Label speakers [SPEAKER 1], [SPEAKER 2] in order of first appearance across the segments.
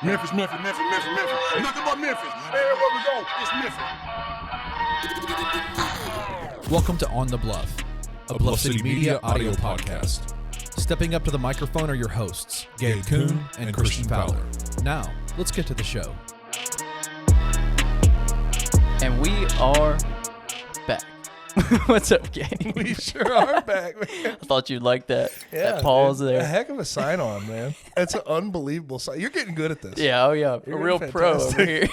[SPEAKER 1] Memphis. Nothing but Memphis. Everywhere we go, it's Memphis.
[SPEAKER 2] Welcome to On the Bluff, a Bluff City Media audio podcast. Stepping up to the microphone are your hosts, Gabe Kuhn and Christian Fowler. Now, let's get to the show.
[SPEAKER 3] And we are back. What's up, Gabe?
[SPEAKER 4] We sure are back, man.
[SPEAKER 3] I thought you'd like that.
[SPEAKER 4] Yeah,
[SPEAKER 3] that pause
[SPEAKER 4] dude.
[SPEAKER 3] there.
[SPEAKER 4] A heck of a sign-on, man. That's an unbelievable sign. You're getting good at this.
[SPEAKER 3] Yeah, oh yeah.
[SPEAKER 4] You're
[SPEAKER 3] a real pro over here.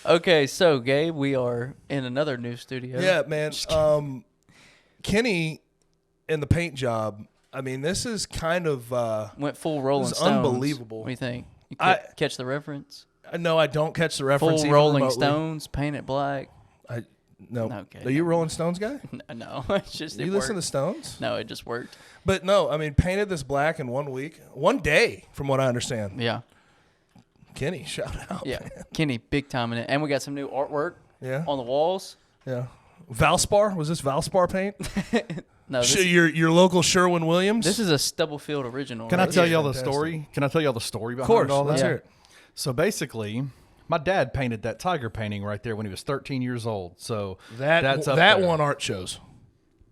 [SPEAKER 3] Okay, so Gabe, we are in another new studio.
[SPEAKER 4] Yeah, man. Kenny in the paint job, I mean, this is kind of
[SPEAKER 3] went full Rolling
[SPEAKER 4] this is
[SPEAKER 3] Stones.
[SPEAKER 4] unbelievable.
[SPEAKER 3] What do you think? You catch the reference?
[SPEAKER 4] No, I don't catch the reference.
[SPEAKER 3] Full
[SPEAKER 4] even
[SPEAKER 3] Rolling
[SPEAKER 4] remotely.
[SPEAKER 3] Stones, painted black.
[SPEAKER 4] No.
[SPEAKER 3] Okay.
[SPEAKER 4] Are you a Rolling Stones guy?
[SPEAKER 3] No, it's just
[SPEAKER 4] You listen to Stones?
[SPEAKER 3] No, it just worked.
[SPEAKER 4] But no, I mean, painted this black in 1 week. 1 day, from what I understand.
[SPEAKER 3] Yeah.
[SPEAKER 4] Kenny, shout out.
[SPEAKER 3] Yeah.
[SPEAKER 4] Man.
[SPEAKER 3] Kenny, big time in it. And we got some new artwork on the walls.
[SPEAKER 4] Yeah. Valspar? Was this Valspar paint?
[SPEAKER 3] No,
[SPEAKER 4] your local Sherwin-Williams?
[SPEAKER 3] this is a Stubblefield original.
[SPEAKER 2] Can I
[SPEAKER 3] right
[SPEAKER 2] tell
[SPEAKER 3] here.
[SPEAKER 2] y'all the
[SPEAKER 4] Fantastic.
[SPEAKER 2] story? Can I tell y'all the story behind
[SPEAKER 4] Of course.
[SPEAKER 2] all that?
[SPEAKER 4] Let's hear it.
[SPEAKER 2] So basically, my dad painted that tiger painting right there when he was 13 years old. So that's up
[SPEAKER 4] that
[SPEAKER 2] there.
[SPEAKER 4] one art shows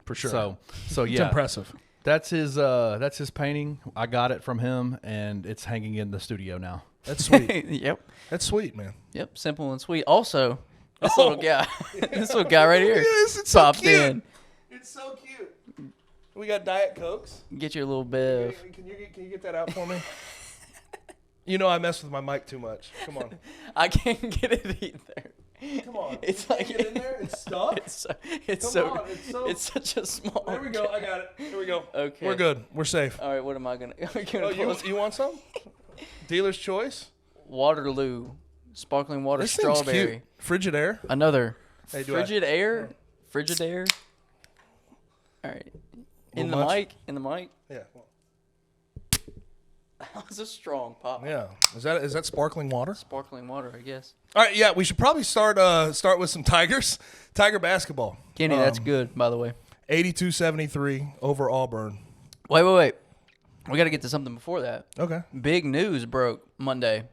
[SPEAKER 4] for sure.
[SPEAKER 2] So
[SPEAKER 4] it's
[SPEAKER 2] yeah,
[SPEAKER 4] impressive.
[SPEAKER 2] That's his painting. I got it from him, and it's hanging in the studio now.
[SPEAKER 4] That's sweet.
[SPEAKER 3] Yep.
[SPEAKER 4] That's sweet, man.
[SPEAKER 3] Yep. Simple and sweet. Also, this little guy, this little guy right here,
[SPEAKER 4] Look at this. It's so
[SPEAKER 3] popped
[SPEAKER 4] cute.
[SPEAKER 3] in.
[SPEAKER 4] It's so cute. We got Diet Cokes.
[SPEAKER 3] Get your little bev.
[SPEAKER 4] Can you get that out for me? You know I mess with my mic too much. Come on.
[SPEAKER 3] I can't get it either.
[SPEAKER 4] Come on.
[SPEAKER 3] It's
[SPEAKER 4] Can
[SPEAKER 3] like
[SPEAKER 4] you get in there. It's stuck.
[SPEAKER 3] It's such a small.
[SPEAKER 4] There we go. I got it. Here we go.
[SPEAKER 3] Okay.
[SPEAKER 4] We're good. We're safe.
[SPEAKER 3] All right. What am I gonna?
[SPEAKER 4] You want some? Dealer's choice.
[SPEAKER 3] Waterloo, sparkling water,
[SPEAKER 4] This thing's
[SPEAKER 3] strawberry.
[SPEAKER 4] cute. Frigid air.
[SPEAKER 3] Another
[SPEAKER 4] Hey, do
[SPEAKER 3] frigid air. Frigid air. All right. In the
[SPEAKER 4] much?
[SPEAKER 3] mic. In the mic.
[SPEAKER 4] Yeah.
[SPEAKER 3] That was a strong pop.
[SPEAKER 4] Yeah. Is that sparkling water?
[SPEAKER 3] Sparkling water, I guess.
[SPEAKER 4] All right. Yeah. We should probably start with some Tigers. Tiger basketball.
[SPEAKER 3] Kenny, that's good, by the way.
[SPEAKER 4] 82-73 over Auburn.
[SPEAKER 3] Wait. We got to get to something before that.
[SPEAKER 4] Okay.
[SPEAKER 3] Big news broke Monday.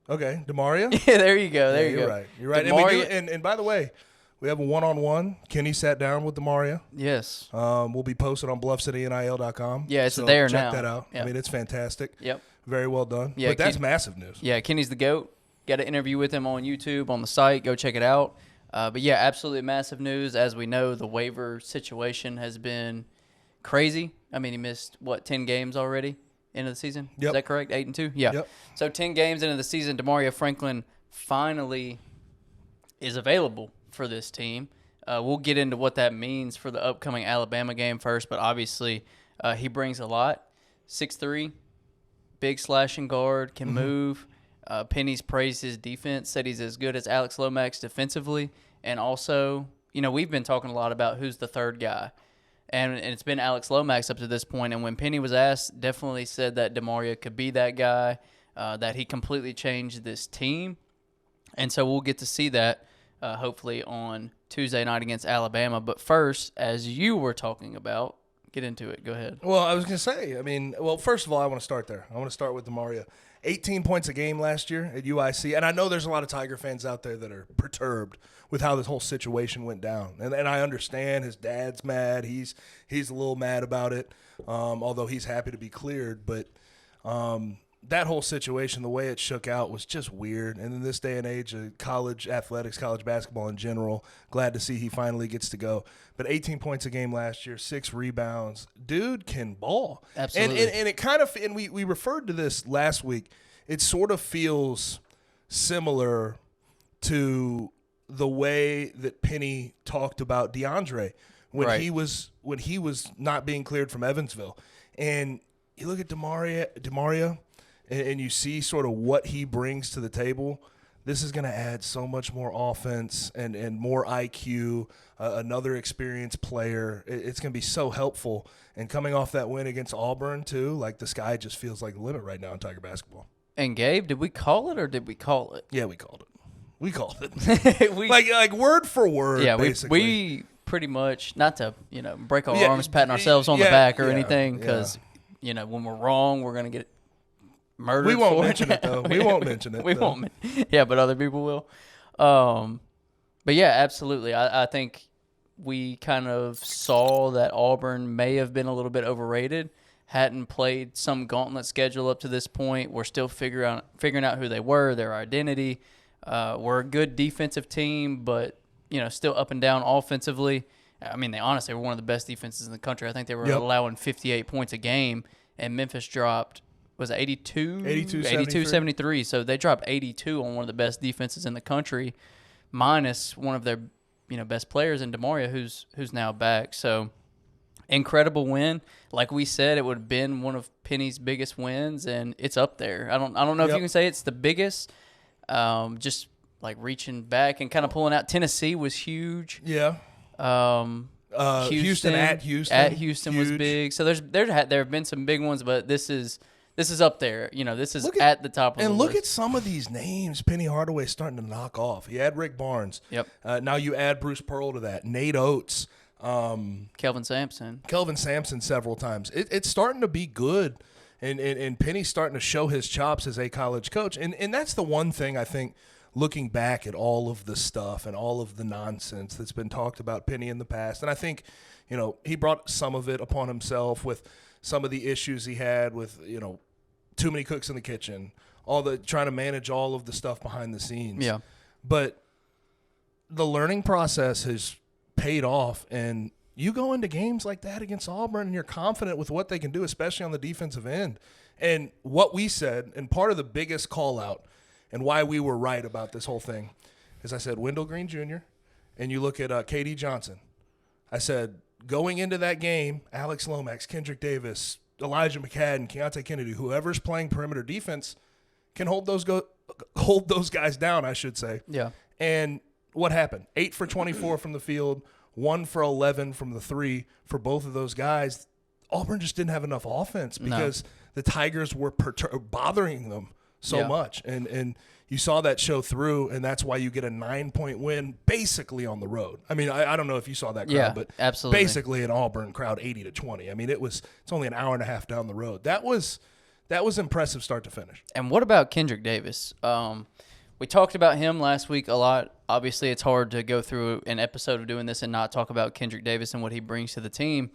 [SPEAKER 4] Okay. Damaria?
[SPEAKER 3] Yeah, there you go. There you
[SPEAKER 4] you're
[SPEAKER 3] go.
[SPEAKER 4] right. You're right.
[SPEAKER 3] Damaria,
[SPEAKER 4] And by the way, we have a one-on-one. Kenny sat down with Damaria.
[SPEAKER 3] yes.
[SPEAKER 4] We'll be posted on bluffcitynil.com.
[SPEAKER 3] Yeah, it's
[SPEAKER 4] so
[SPEAKER 3] there
[SPEAKER 4] check
[SPEAKER 3] now.
[SPEAKER 4] that out.
[SPEAKER 3] Yeah.
[SPEAKER 4] I mean, it's fantastic.
[SPEAKER 3] Yep.
[SPEAKER 4] Very well done.
[SPEAKER 3] Yeah,
[SPEAKER 4] but that's massive news.
[SPEAKER 3] Yeah, Kenny's the GOAT. Got an interview with him on YouTube, on the site. Go check it out. But yeah, absolutely massive news. As we know, the waiver situation has been crazy. I mean, he missed, 10 games already into the season?
[SPEAKER 4] Yep.
[SPEAKER 3] Is that correct? 8 and 2? Yeah.
[SPEAKER 4] Yep.
[SPEAKER 3] So 10 games into the season, Damaria Franklin finally is available for this team. We'll get into what that means for the upcoming Alabama game first, but obviously he brings a lot. 6'3", big slashing guard, can move. Penny's praised his defense, said he's as good as Alex Lomax defensively. And also, we've been talking a lot about who's the third guy. And it's been Alex Lomax up to this point. And when Penny was asked, definitely said that Damaria could be that guy, that he completely changed this team. And so we'll get to see that hopefully on Tuesday night against Alabama. But first, as you were talking about, get into it. Go ahead.
[SPEAKER 4] Well, I was going to say, first of all, I want to start there. I want to start with Damaria. 18 points a game last year at UIC. And I know there's a lot of Tiger fans out there that are perturbed with how this whole situation went down. And I understand his dad's mad. He's a little mad about it, although he's happy to be cleared. But that whole situation, the way it shook out, was just weird. And in this day and age of college athletics, college basketball in general, glad to see he finally gets to go. But 18 points a game last year, 6 rebounds. Dude can ball.
[SPEAKER 3] Absolutely.
[SPEAKER 4] And it kind of, and we referred to this last week, it sort of feels similar to the way that Penny talked about DeAndre when he was not being cleared from Evansville. And you look at Damaria and you see sort of what he brings to the table. This is going to add so much more offense and more IQ, another experienced player. It's going to be so helpful. And coming off that win against Auburn, too, like the sky just feels like the limit right now in Tiger basketball.
[SPEAKER 3] And Gabe, did we call it or did we call it?
[SPEAKER 4] Yeah, we called it. Like word for word,
[SPEAKER 3] yeah,
[SPEAKER 4] basically.
[SPEAKER 3] we pretty much, not to, break our arms patting ourselves on the back or anything, because, when we're wrong, we're going to get murdered.
[SPEAKER 4] We won't
[SPEAKER 3] for
[SPEAKER 4] mention it, though. We won't mention it.
[SPEAKER 3] We
[SPEAKER 4] though.
[SPEAKER 3] won't. Yeah, but other people will. But yeah, absolutely. I think we kind of saw that Auburn may have been a little bit overrated. Hadn't played some gauntlet schedule up to this point. We're still figuring out who they were, their identity. We're a good defensive team, but still up and down offensively. I mean, they honestly were one of the best defenses in the country. I think they were allowing 58 points a game, and Memphis dropped, was it 82, 73. So they dropped 82 on one of the best defenses in the country, minus one of their best players in Damaria, who's now back. So incredible win. Like we said, it would have been one of Penny's biggest wins, and it's up there. I don't know if you can say it's the biggest. Just like reaching back and kind of pulling out. Tennessee was huge.
[SPEAKER 4] Yeah. Houston at Houston
[SPEAKER 3] was big. So there have been some big ones, but this is up there. This is at the top of the list.
[SPEAKER 4] And look at some of these names Penny Hardaway starting to knock off. You add Rick Barnes.
[SPEAKER 3] Yep.
[SPEAKER 4] Now you add Bruce Pearl to that. Nate Oates.
[SPEAKER 3] Kelvin Sampson
[SPEAKER 4] several times. It's starting to be good. And Penny's starting to show his chops as a college coach. And that's the one thing I think, looking back at all of the stuff and all of the nonsense that's been talked about Penny in the past. And I think, he brought some of it upon himself with some of the issues he had with, too many cooks in the kitchen, trying to manage all of the stuff behind the scenes.
[SPEAKER 3] Yeah.
[SPEAKER 4] But the learning process has paid off, and you go into games like that against Auburn and you're confident with what they can do, especially on the defensive end. And what we said, and part of the biggest call out and why we were right about this whole thing, is I said Wendell Green Jr., and you look at K.D. Johnson. I said going into that game, Alex Lomax, Kendric Davis, Elijah McCadden, Keontae Kennedy, whoever's playing perimeter defense can hold those guys down, I should say.
[SPEAKER 3] Yeah.
[SPEAKER 4] And what happened? 8 for 24 from the field, 1 for 11 from the three for both of those guys. Auburn just didn't have enough offense because the Tigers were bothering them so much. And you saw that show through, and that's why you get a 9-point win basically on the road. I mean, I don't know if you saw that crowd, but
[SPEAKER 3] absolutely.
[SPEAKER 4] Basically an Auburn crowd 80-20. I mean, it's only an hour and a half down the road. That was impressive start to finish.
[SPEAKER 3] And what about Kendric Davis? We talked about him last week a lot. Obviously, it's hard to go through an episode of doing this and not talk about Kendric Davis and what he brings to the team.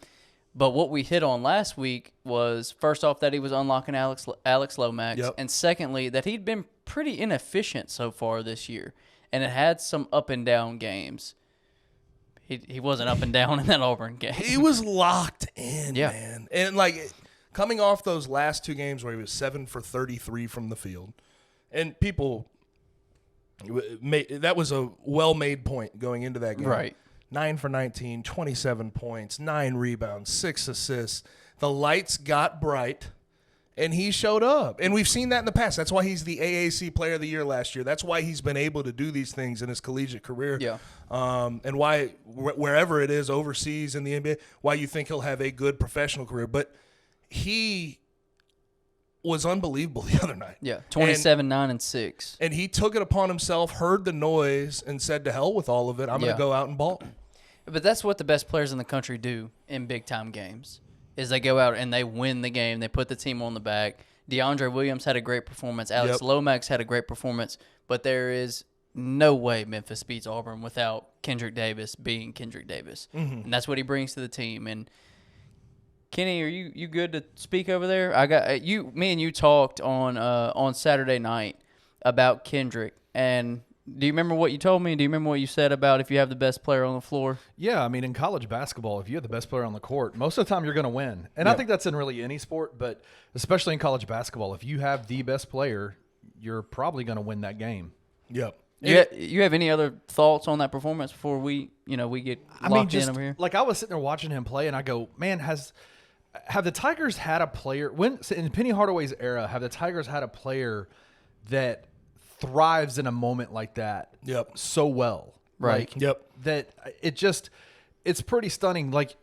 [SPEAKER 3] But what we hit on last week was, first off, that he was unlocking Alex Lomax, and secondly, that he'd been pretty inefficient so far this year, and it had some up and down games. He wasn't up and down in that Auburn game.
[SPEAKER 4] He was locked in, man. And, coming off those last two games where he was 7 for 33 from the field, and people – that was a well-made point going into that game.
[SPEAKER 3] Right.
[SPEAKER 4] 9 for 19, 27 points, 9 rebounds, 6 assists. The lights got bright, and he showed up. And we've seen that in the past. That's why he's the AAC Player of the Year last year. That's why he's been able to do these things in his collegiate career.
[SPEAKER 3] Yeah.
[SPEAKER 4] And why, wherever it is, overseas in the NBA, why you think he'll have a good professional career. But he was unbelievable the other night.
[SPEAKER 3] Yeah, 27, 9, and 6.
[SPEAKER 4] And he took it upon himself, heard the noise, and said, to hell with all of it. I'm going to go out and ball.
[SPEAKER 3] But that's what the best players in the country do in big-time games, is they go out and they win the game. They put the team on the back. DeAndre Williams had a great performance. Alex Lomax had a great performance. But there is no way Memphis beats Auburn without Kendric Davis being Kendric Davis. Mm-hmm. And that's what he brings to the team. And Kenny, are you good to speak over there? I got you. Me and you talked on Saturday night about Kendric. And do you remember what you told me? Do you remember what you said about if you have the best player on the floor?
[SPEAKER 2] Yeah, I mean, in college basketball, if you have the best player on the court, most of the time you're going to win. And I think that's in really any sport, but especially in college basketball, if you have the best player, you're probably going to win that game.
[SPEAKER 4] Yep.
[SPEAKER 3] You have any other thoughts on that performance before we get locked in over here?
[SPEAKER 2] Like, I was sitting there watching him play, and I go, man, have the Tigers had a player in Penny Hardaway's era? Have the Tigers had a player that thrives in a moment like that? So well,
[SPEAKER 3] right?
[SPEAKER 2] That it's pretty stunning. Like,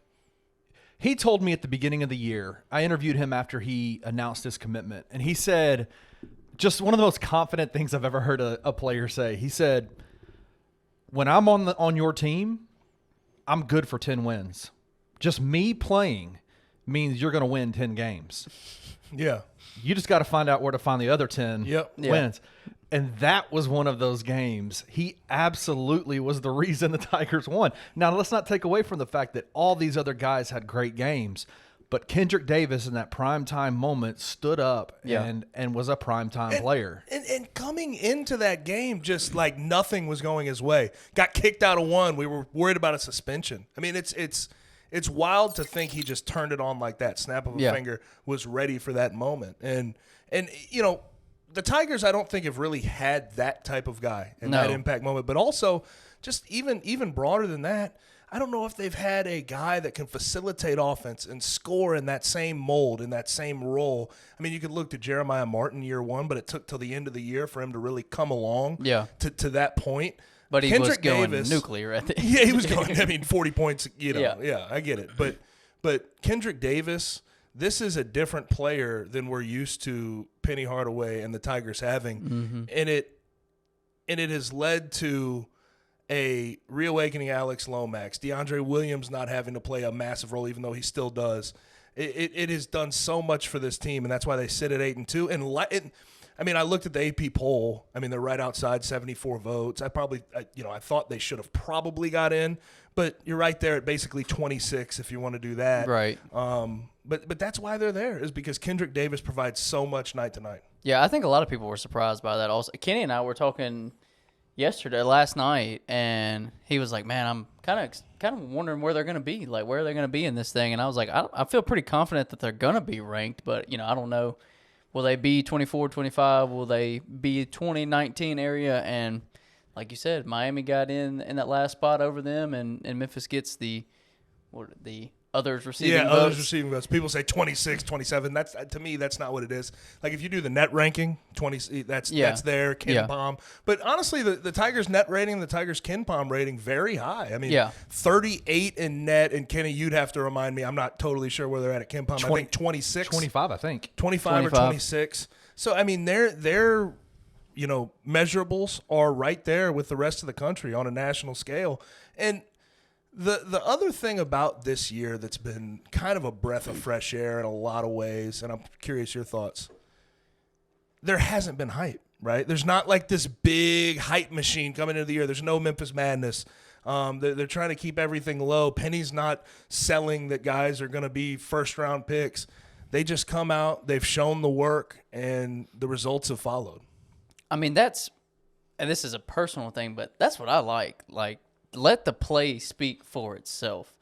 [SPEAKER 2] he told me at the beginning of the year, I interviewed him after he announced his commitment, and he said, just one of the most confident things I've ever heard a player say. He said, "When I'm on your team, I'm good for 10 wins. Just me playing means you're going to win 10 games."
[SPEAKER 4] Yeah.
[SPEAKER 2] You just got to find out where to find the other 10 wins. And that was one of those games. He absolutely was the reason the Tigers won. Now, let's not take away from the fact that all these other guys had great games, but Kendric Davis in that primetime moment stood up and was a primetime player.
[SPEAKER 4] And coming into that game, just like nothing was going his way. Got kicked out of one. We were worried about a suspension. I mean, it's wild to think he just turned it on like that. Snap of a finger, was ready for that moment. And you know, the Tigers, I don't think, have really had that type of guy in that impact moment. But also, just even broader than that, I don't know if they've had a guy that can facilitate offense and score in that same mold, in that same role. I mean, you could look to Jeremiah Martin year one, but it took till the end of the year for him to really come along to that point.
[SPEAKER 3] But he
[SPEAKER 4] Kendric
[SPEAKER 3] was going
[SPEAKER 4] Davis,
[SPEAKER 3] nuclear at the end.
[SPEAKER 4] Yeah, he was going, I mean, 40 points, you know. Yeah, I get it. But Kendric Davis, this is a different player than we're used to Penny Hardaway and the Tigers having. And it has led to a reawakening Alex Lomax, DeAndre Williams not having to play a massive role, even though he still does. It has done so much for this team, and that's why they sit at 8-2. And I mean, I looked at the AP poll. I mean, they're right outside 74 votes. I thought they should have probably got in, but you're right there at basically 26 if you want to do that.
[SPEAKER 3] Right.
[SPEAKER 4] But that's why they're there, is because Kendric Davis provides so much night to night.
[SPEAKER 3] Yeah, I think a lot of people were surprised by that also. Kenny and I were talking last night, and he was like, man, I'm kind of wondering where they're going to be, like where they're going to be in this thing. And I was like, I feel pretty confident that they're going to be ranked, but, you know, I don't know. Will they be 24, 25? Will they be 2019 area? And like you said, Miami got in that last spot over them, and Memphis gets the others receiving votes.
[SPEAKER 4] Others receiving votes. People say 26, 27. That's, to me, that's not what it is. Like, if you do the net ranking, 20, that's there, KenPom. But honestly, the Tigers net rating, the Tigers KenPom rating, very high. I mean, 38 in net, and Kenny, you'd have to remind me. I'm not totally sure where they're at KenPom. I think 26.
[SPEAKER 2] 25, I think.
[SPEAKER 4] 25 or 26. So, I mean, they're you know, measurables are right there with the rest of the country on a national scale. And the other thing about this year that's been kind of a breath of fresh air in a lot of ways, and I'm curious your thoughts, there hasn't been hype, right? There's not like this big hype machine coming into the year. There's no Memphis Madness. They're trying to keep everything low. Penny's not selling that guys are going to be first-round picks. They just come out, they've shown the work, and the results have followed.
[SPEAKER 3] I mean, and this is a personal thing, but that's what I like. Like, let the play speak for itself.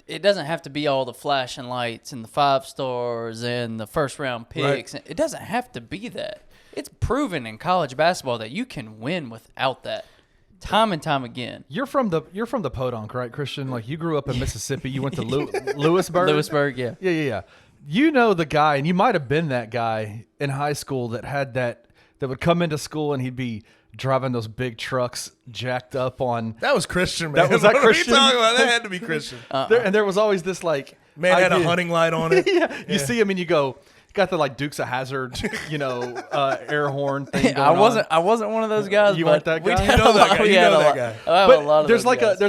[SPEAKER 3] It doesn't have to be all the flashing lights and the 5 stars and the first-round picks. Right. It doesn't have to be that. It's proven in college basketball that you can win without that, time and time again.
[SPEAKER 2] You're from the Podunk, right, Christian? Like, you grew up in Mississippi. You went to Lewisburg.
[SPEAKER 3] Lewisburg, yeah.
[SPEAKER 2] Yeah. You know the guy, and you might have been that guy in high school that had that would come into school and he'd be driving those big trucks jacked up on.
[SPEAKER 4] That was Christian, man.
[SPEAKER 2] Was that Christian?
[SPEAKER 4] What are you talking about? That had to be Christian.
[SPEAKER 2] There was always this like
[SPEAKER 4] man had a hunting light on it.
[SPEAKER 2] You see him and you go, got the like Dukes of Hazzard, air horn thing.
[SPEAKER 3] I wasn't one of those guys.
[SPEAKER 2] You weren't that guy.
[SPEAKER 4] You know that guy. You know that guy.
[SPEAKER 2] But there's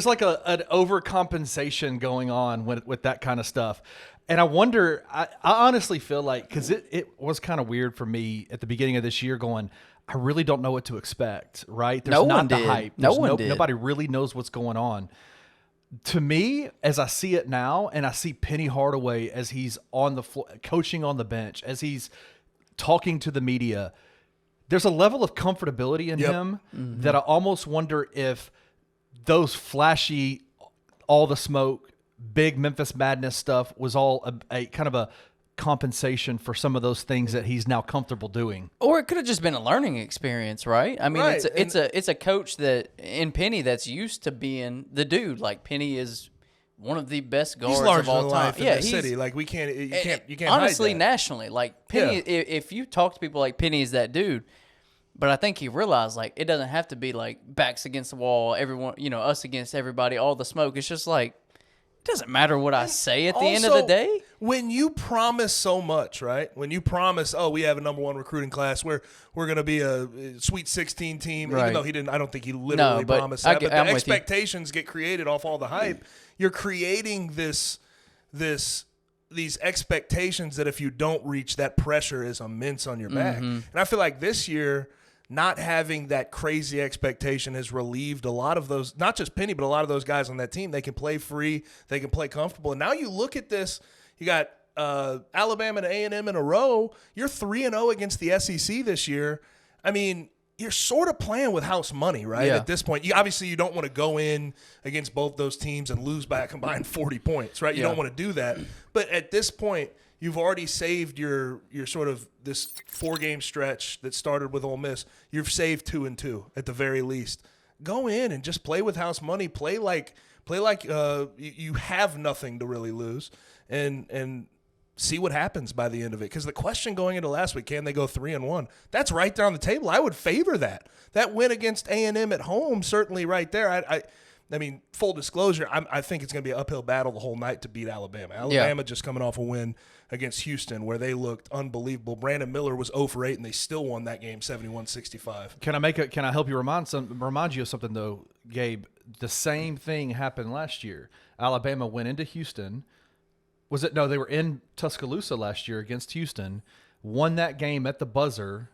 [SPEAKER 2] like an overcompensation going on with that kind of stuff. And I wonder, I honestly feel like, because it was kind of weird for me at the beginning of this year going, I really don't know what to expect, right? There's not the hype. Nobody really knows what's going on. To me, as I see it now, and I see Penny Hardaway as he's on the floor, coaching on the bench, as he's talking to the media, there's a level of comfortability in him that I almost wonder if those flashy, all the smoke, big Memphis Madness stuff was all a kind of a compensation for some of those things that he's now comfortable doing.
[SPEAKER 3] Or it could have just been a learning experience, right? I mean, right. It's a coach that in Penny that's used to being the dude. Like, Penny is one of the best guards of all time.
[SPEAKER 4] In the city. Like, you can't
[SPEAKER 3] honestly
[SPEAKER 4] hide that.
[SPEAKER 3] Nationally. Like, Penny, if you talk to people like Penny is that dude. But I think he realized, like, it doesn't have to be like backs against the wall, everyone, us against everybody, all the smoke. It's just like, it doesn't matter what I say at the end of the day.
[SPEAKER 4] When you promise so much, right? When you promise, we have a number 1 recruiting class, we're going to be a Sweet 16 team,
[SPEAKER 3] right.
[SPEAKER 4] Even though he didn't, I don't think he literally promised that. But the expectations get created off all the hype. You're creating this these expectations that if you don't reach, that pressure is immense on your back. And I feel like this year, not having that crazy expectation has relieved a lot of those, not just Penny, but a lot of those guys on that team. They can play free. They can play comfortable. And now you look at this, you got Alabama and A&M in a row. You're 3-0 against the SEC this year. I mean, you're sort of playing with house money, right?
[SPEAKER 3] Yeah.
[SPEAKER 4] At this point, obviously you don't want to go in against both those teams and lose by a combined 40 points, right? You don't want to do that. But at this point, you've already saved your sort of this 4-game stretch that started with Ole Miss. You've saved 2-2 at the very least. Go in and just play with house money. Play like you have nothing to really lose, and see what happens by the end of it. Because the question going into last week, can they go 3-1? That's right there on the table. I would favor that. That win against A&M at home, certainly right there. I mean, full disclosure, I think it's going to be an uphill battle the whole night to beat Alabama. Alabama just coming off a win against Houston where they looked unbelievable. Brandon Miller was 0 for 8, and they still won that game 71-65.
[SPEAKER 2] Can I help you remind you of something, though, Gabe? The same thing happened last year. Alabama went into Houston. They were in Tuscaloosa last year against Houston, won that game at the buzzer.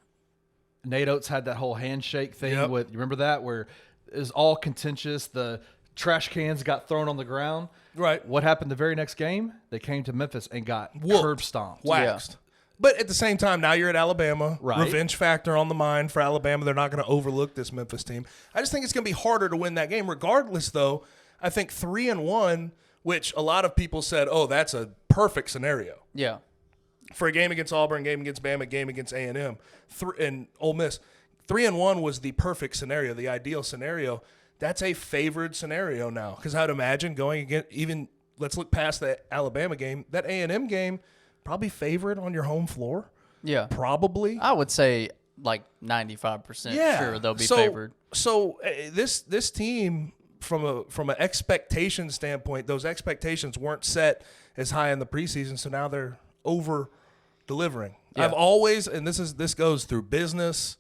[SPEAKER 2] Nate Oates had that whole handshake thing you remember that, where it was all contentious. The trash cans got thrown on the ground.
[SPEAKER 4] Right.
[SPEAKER 2] What happened the very next game? They came to Memphis and got curb stomped.
[SPEAKER 4] Waxed. Yeah. But at the same time, now you're at Alabama.
[SPEAKER 2] Right.
[SPEAKER 4] Revenge factor on the mind for Alabama. They're not going to overlook this Memphis team. I just think it's going to be harder to win that game. Regardless, though, I think 3-1, which a lot of people said, oh, that's a perfect scenario.
[SPEAKER 3] Yeah.
[SPEAKER 4] For a game against Auburn, game against Bama, game against A&M, and Ole Miss, 3-1 was the perfect scenario, the ideal scenario. That's a favored scenario now, because I'd imagine going against, even let's look past that Alabama game, that A&M game, probably favored on your home floor.
[SPEAKER 3] Yeah.
[SPEAKER 4] Probably.
[SPEAKER 3] I would say like 95% sure they'll be favored.
[SPEAKER 4] So this team, from an expectation standpoint, those expectations weren't set as high in the preseason, so now they're over-delivering. Yeah. I've always, and this goes through business,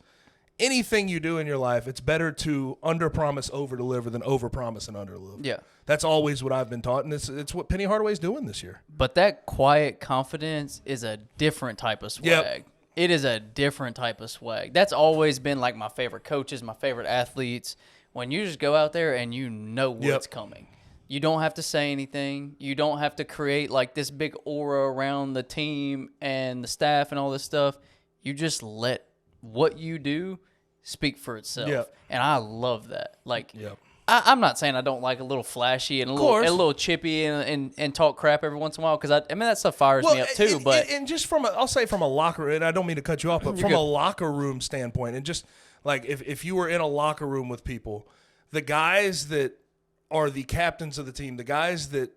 [SPEAKER 4] anything you do in your life, it's better to under-promise, over-deliver than over-promise and under-deliver.
[SPEAKER 3] Yeah.
[SPEAKER 4] That's always what I've been taught, and it's what Penny Hardaway's doing this year.
[SPEAKER 3] But that quiet confidence is a different type of swag.
[SPEAKER 4] Yep.
[SPEAKER 3] It is a different type of swag. That's always been like my favorite coaches, my favorite athletes. When you just go out there and you know what's coming. You don't have to say anything. You don't have to create like this big aura around the team and the staff and all this stuff. You just let what you do speak for itself.
[SPEAKER 4] Yep.
[SPEAKER 3] And I love that. Like, I'm not saying I don't like a little flashy and a little chippy and talk crap every once in a while, because I mean that stuff fires me up too. But
[SPEAKER 4] just from I'll say from a locker, and I don't mean to cut you off, but from a locker room standpoint, and just like if you were in a locker room with people, the guys that are the captains of the team, the guys that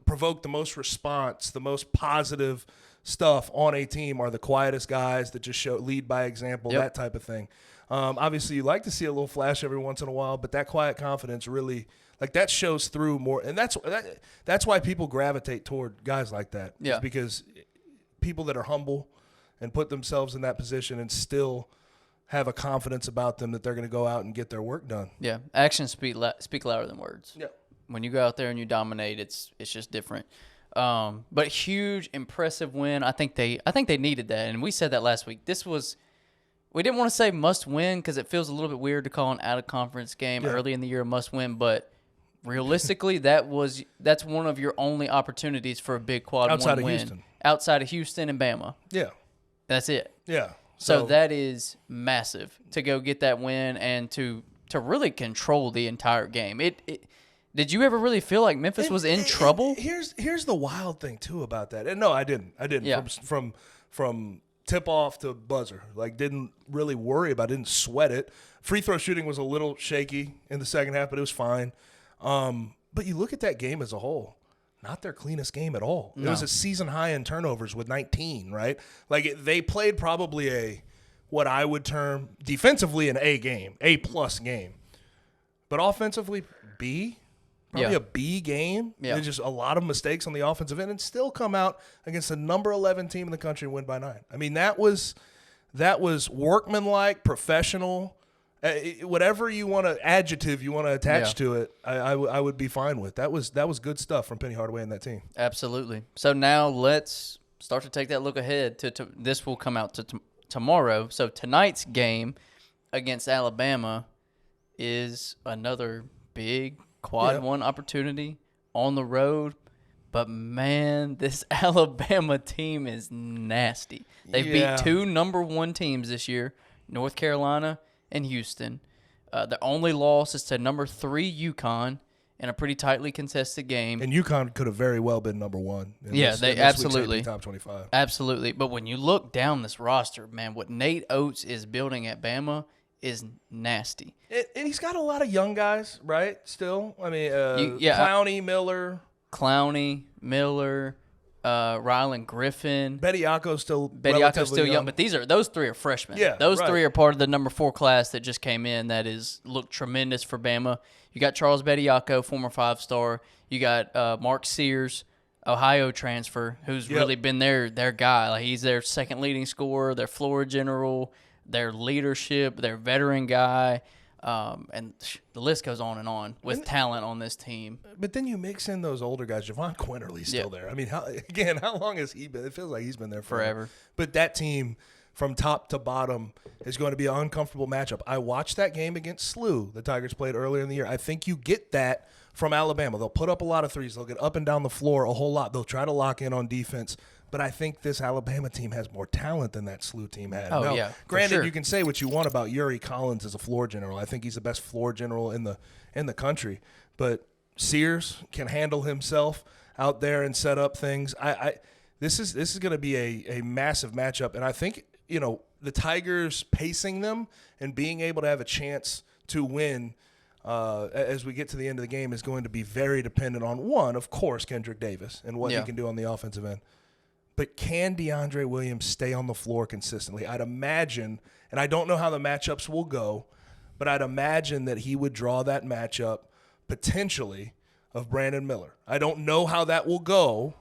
[SPEAKER 4] provoke the most response, the most positive stuff on a team are the quietest guys that just lead by example, that type of thing. Obviously, you like to see a little flash every once in a while, but that quiet confidence really, like, that shows through more. And that's why people gravitate toward guys like that.
[SPEAKER 3] Yeah.
[SPEAKER 4] It's because people that are humble and put themselves in that position and still have a confidence about them that they're going to go out and get their work done.
[SPEAKER 3] Yeah, actions speak louder than words.
[SPEAKER 4] Yeah.
[SPEAKER 3] When you go out there and you dominate, it's just different. But huge, impressive win. I think they needed that, and we said that last week. We didn't want to say must win because it feels a little bit weird to call an out of conference game early in the year a must win, but realistically, that's one of your only opportunities for a big quad
[SPEAKER 4] outside
[SPEAKER 3] one
[SPEAKER 4] of
[SPEAKER 3] win.
[SPEAKER 4] Houston.
[SPEAKER 3] Outside of Houston and Bama.
[SPEAKER 4] Yeah.
[SPEAKER 3] That's it.
[SPEAKER 4] Yeah.
[SPEAKER 3] So that is massive to go get that win and to really control the entire game. Did you ever really feel like Memphis was in trouble?
[SPEAKER 4] Here's the wild thing too about that. And no, I didn't.
[SPEAKER 3] Yeah.
[SPEAKER 4] From tip off to buzzer, like, didn't really worry about it, didn't sweat it. Free throw shooting was a little shaky in the second half, but it was fine. But you look at that game as a whole, not their cleanest game at all. No. It was a season high in turnovers with 19, right? Like, they played probably what I would term defensively an A game, A+ game. But offensively, B, probably a B game.
[SPEAKER 3] Yeah.
[SPEAKER 4] There's just a lot of mistakes on the offensive end and still come out against the number 11 team in the country and win by 9. I mean, that was workmanlike, professional, Whatever you want to adjective you want to attach to it, I would be fine with. That was good stuff from Penny Hardaway and that team.
[SPEAKER 3] Absolutely. So now let's start to take that look ahead to this will come out to tomorrow. So tonight's game against Alabama is another big quad one opportunity on the road. But, man, this Alabama team is nasty. They beat 2 number 1 teams this year, North Carolina and Houston. The only loss is to number 3 UConn in a pretty tightly contested game.
[SPEAKER 4] And UConn could have very well been number 1.
[SPEAKER 3] They absolutely.
[SPEAKER 4] Top 25.
[SPEAKER 3] Absolutely. But when you look down this roster, man, what Nate Oates is building at Bama is nasty.
[SPEAKER 4] And he's got a lot of young guys, right, still? I mean,
[SPEAKER 3] Clowney, Miller, Rylan Griffin.
[SPEAKER 4] Bediako's still
[SPEAKER 3] young, but those 3 are freshmen.
[SPEAKER 4] Yeah,
[SPEAKER 3] those 3 are part of the number 4 class that just came in that looked tremendous for Bama. You got Charles Bediako, former 5-star. You got Mark Sears, Ohio transfer, who's really been their guy. Like, he's their second leading scorer, their floor general, their leadership, their veteran guy. And the list goes on with talent on this team.
[SPEAKER 4] But then you mix in those older guys. Javon Quinterly's still there. I mean, how long has he been? It feels like he's been there forever. But that team, from top to bottom, is going to be an uncomfortable matchup. I watched that game against SLU the Tigers played earlier in the year. I think you get that from Alabama. They'll put up a lot of threes. They'll get up and down the floor a whole lot. They'll try to lock in on defense. But I think this Alabama team has more talent than that SLU team had.
[SPEAKER 3] Oh,
[SPEAKER 4] now,
[SPEAKER 3] yeah.
[SPEAKER 4] Granted, you can say what you want about Yuri Collins as a floor general. I think he's the best floor general in the country. But Sears can handle himself out there and set up things. This is going to be a massive matchup. And I think, the Tigers pacing them and being able to have a chance to win as we get to the end of the game is going to be very dependent on, one, of course, Kendric Davis and what he can do on the offensive end. But can DeAndre Williams stay on the floor consistently? I'd imagine, and I don't know how the matchups will go, but I'd imagine that he would draw that matchup potentially of Brandon Miller. I don't know how that will go,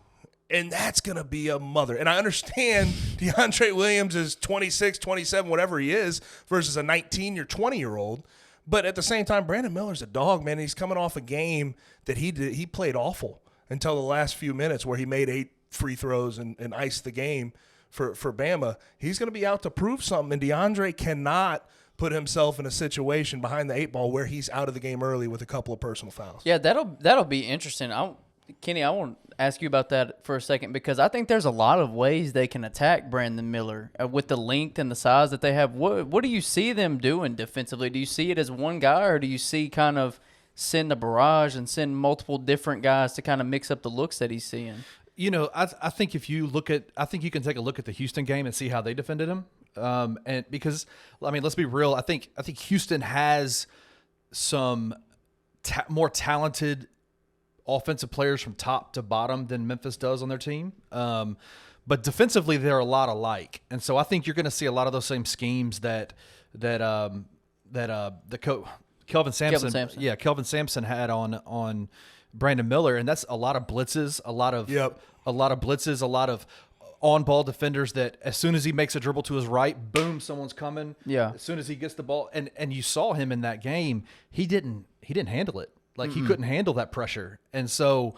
[SPEAKER 4] and that's going to be a mother. And I understand DeAndre Williams is 26, 27, whatever he is, versus a 19 or 20-year-old. But at the same time, Brandon Miller's a dog, man. He's coming off a game that he played awful until the last few minutes where he made 8 free throws and iced the game for Bama. He's going to be out to prove something, and DeAndre cannot put himself in a situation behind the 8 ball where he's out of the game early with a couple of personal fouls.
[SPEAKER 3] Yeah, that'll be interesting. Kenny, I want to ask you about that for a second because I think there's a lot of ways they can attack Brandon Miller with the length and the size that they have. What do you see them doing defensively? Do you see it as one guy, or do you see kind of send a barrage and send multiple different guys to kind of mix up the looks that he's seeing?
[SPEAKER 2] I think if you look at, I think you can take a look at the Houston game and see how they defended him. And because, let's be real. I think Houston has some more talented offensive players from top to bottom than Memphis does on their team. But defensively, they're a lot alike. And so I think you're going to see a lot of those same schemes that Kelvin Sampson had on Brandon Miller, and that's a lot of blitzes, a lot of on-ball defenders that as soon as he makes a dribble to his right, boom, someone's coming.
[SPEAKER 3] Yeah. As
[SPEAKER 2] soon as he gets the ball, and you saw him in that game, he didn't handle it. Like he couldn't handle that pressure, and so.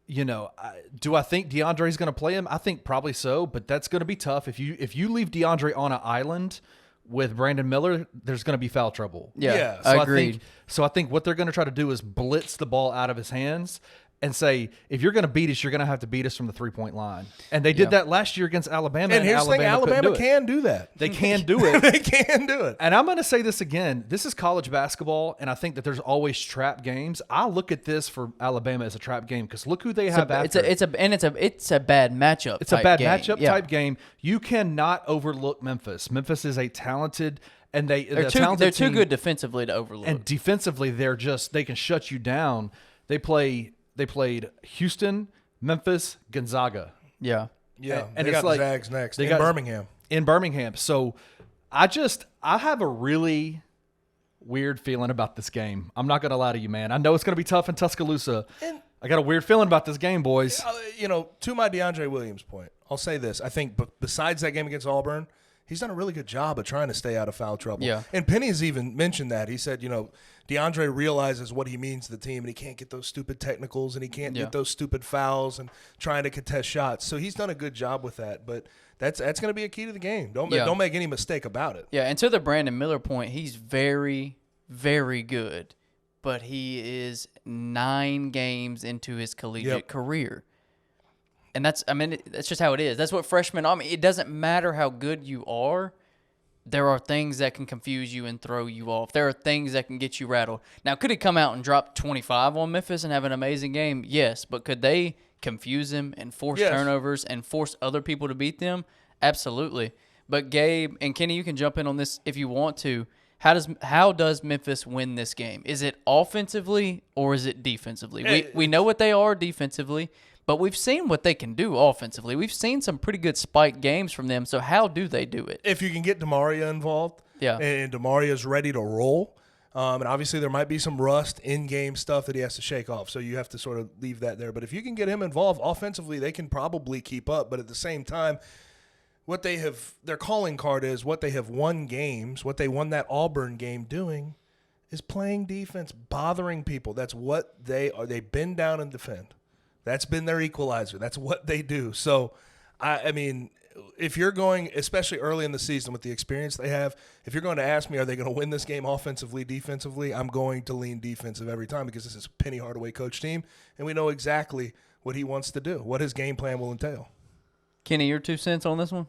[SPEAKER 2] Do I think DeAndre's going to play him? I think probably so, but that's going to be tough. If you leave DeAndre on an island with Brandon Miller, there's going to be foul trouble.
[SPEAKER 3] Yeah,
[SPEAKER 2] so
[SPEAKER 3] agreed.
[SPEAKER 2] I think what they're going to try to do is blitz the ball out of his hands and say, if you're going to beat us, you're going to have to beat us from the 3-point line. And they did that last year against Alabama.
[SPEAKER 4] And here's the thing, Alabama can do that.
[SPEAKER 2] They can do it.
[SPEAKER 4] They can do it.
[SPEAKER 2] And I'm going to say this again. This is college basketball, and I think that there's always trap games. I look at this for Alabama as a trap game because look who they have after.
[SPEAKER 3] It's a bad matchup.
[SPEAKER 2] It's a bad matchup type game. You cannot overlook Memphis. Memphis is a talented and they're
[SPEAKER 3] too good defensively to overlook.
[SPEAKER 2] And defensively, they can shut you down. They played Houston, Memphis, Gonzaga.
[SPEAKER 3] Yeah.
[SPEAKER 4] And they got the Zags next in Birmingham. In
[SPEAKER 2] Birmingham. So I have a really weird feeling about this game. I'm not going to lie to you, man. I know it's going to be tough in Tuscaloosa. And I got a weird feeling about this game, boys.
[SPEAKER 4] To my DeAndre Williams point, I'll say this. I think besides that game against Auburn, he's done a really good job of trying to stay out of foul trouble.
[SPEAKER 3] Yeah.
[SPEAKER 4] And Penny's even mentioned that. He said, DeAndre realizes what he means to the team, and he can't get those stupid technicals, and he can't get those stupid fouls and trying to contest shots. So he's done a good job with that. But that's going to be a key to the game. Don't make any mistake about it.
[SPEAKER 3] Yeah, and to the Brandon Miller point, he's very, very good, but he is 9 games into his collegiate career. And that's just how it is. That's what freshmen are. It doesn't matter how good you are. There are things that can confuse you and throw you off. There are things that can get you rattled. Now, could he come out and drop 25 on Memphis and have an amazing game? Yes. But could they confuse him and force turnovers and force other people to beat them? Absolutely. But Gabe and Kenny, you can jump in on this if you want to. How does Memphis win this game? Is it offensively or is it defensively? We know what they are defensively, but we've seen what they can do offensively. We've seen some pretty good spike games from them. So how do they do it?
[SPEAKER 4] If you can get Damaria involved, and Damaria's ready to roll, and obviously there might be some rust in-game stuff that he has to shake off, so you have to sort of leave that there. But if you can get him involved offensively, they can probably keep up. But at the same time, what they have, their calling card is what they have won games, what they won that Auburn game doing is playing defense, bothering people. That's what they are. They bend down and defend. That's been their equalizer. That's what they do. So, I mean, if you're going, especially early in the season with the experience they have, if you're going to ask me, are they going to win this game offensively, defensively, I'm going to lean defensive every time because this is a Penny Hardaway coach team, and we know exactly what he wants to do, what his game plan will entail.
[SPEAKER 3] Kenny, your 2 cents on this one?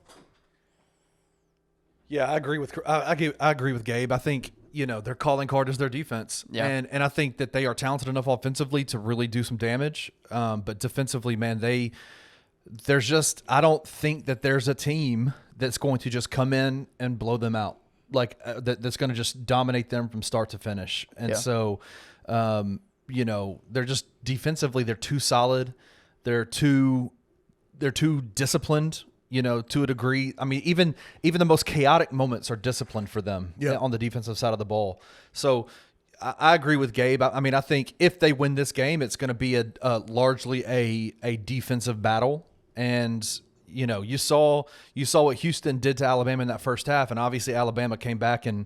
[SPEAKER 2] Yeah, I agree with Gabe. I think their calling card is their defense, and I think that they are talented enough offensively to really do some damage. But defensively, man, I don't think that there's a team that's going to just come in and blow them out, that's going to just dominate them from start to finish. And so, they're just defensively, they're too solid, they're too disciplined. To a degree. I mean, even the most chaotic moments are disciplined for them on the defensive side of the ball. So I agree with Gabe. I think if they win this game, it's going to be largely a defensive battle. And you saw what Houston did to Alabama in that first half, and obviously Alabama came back and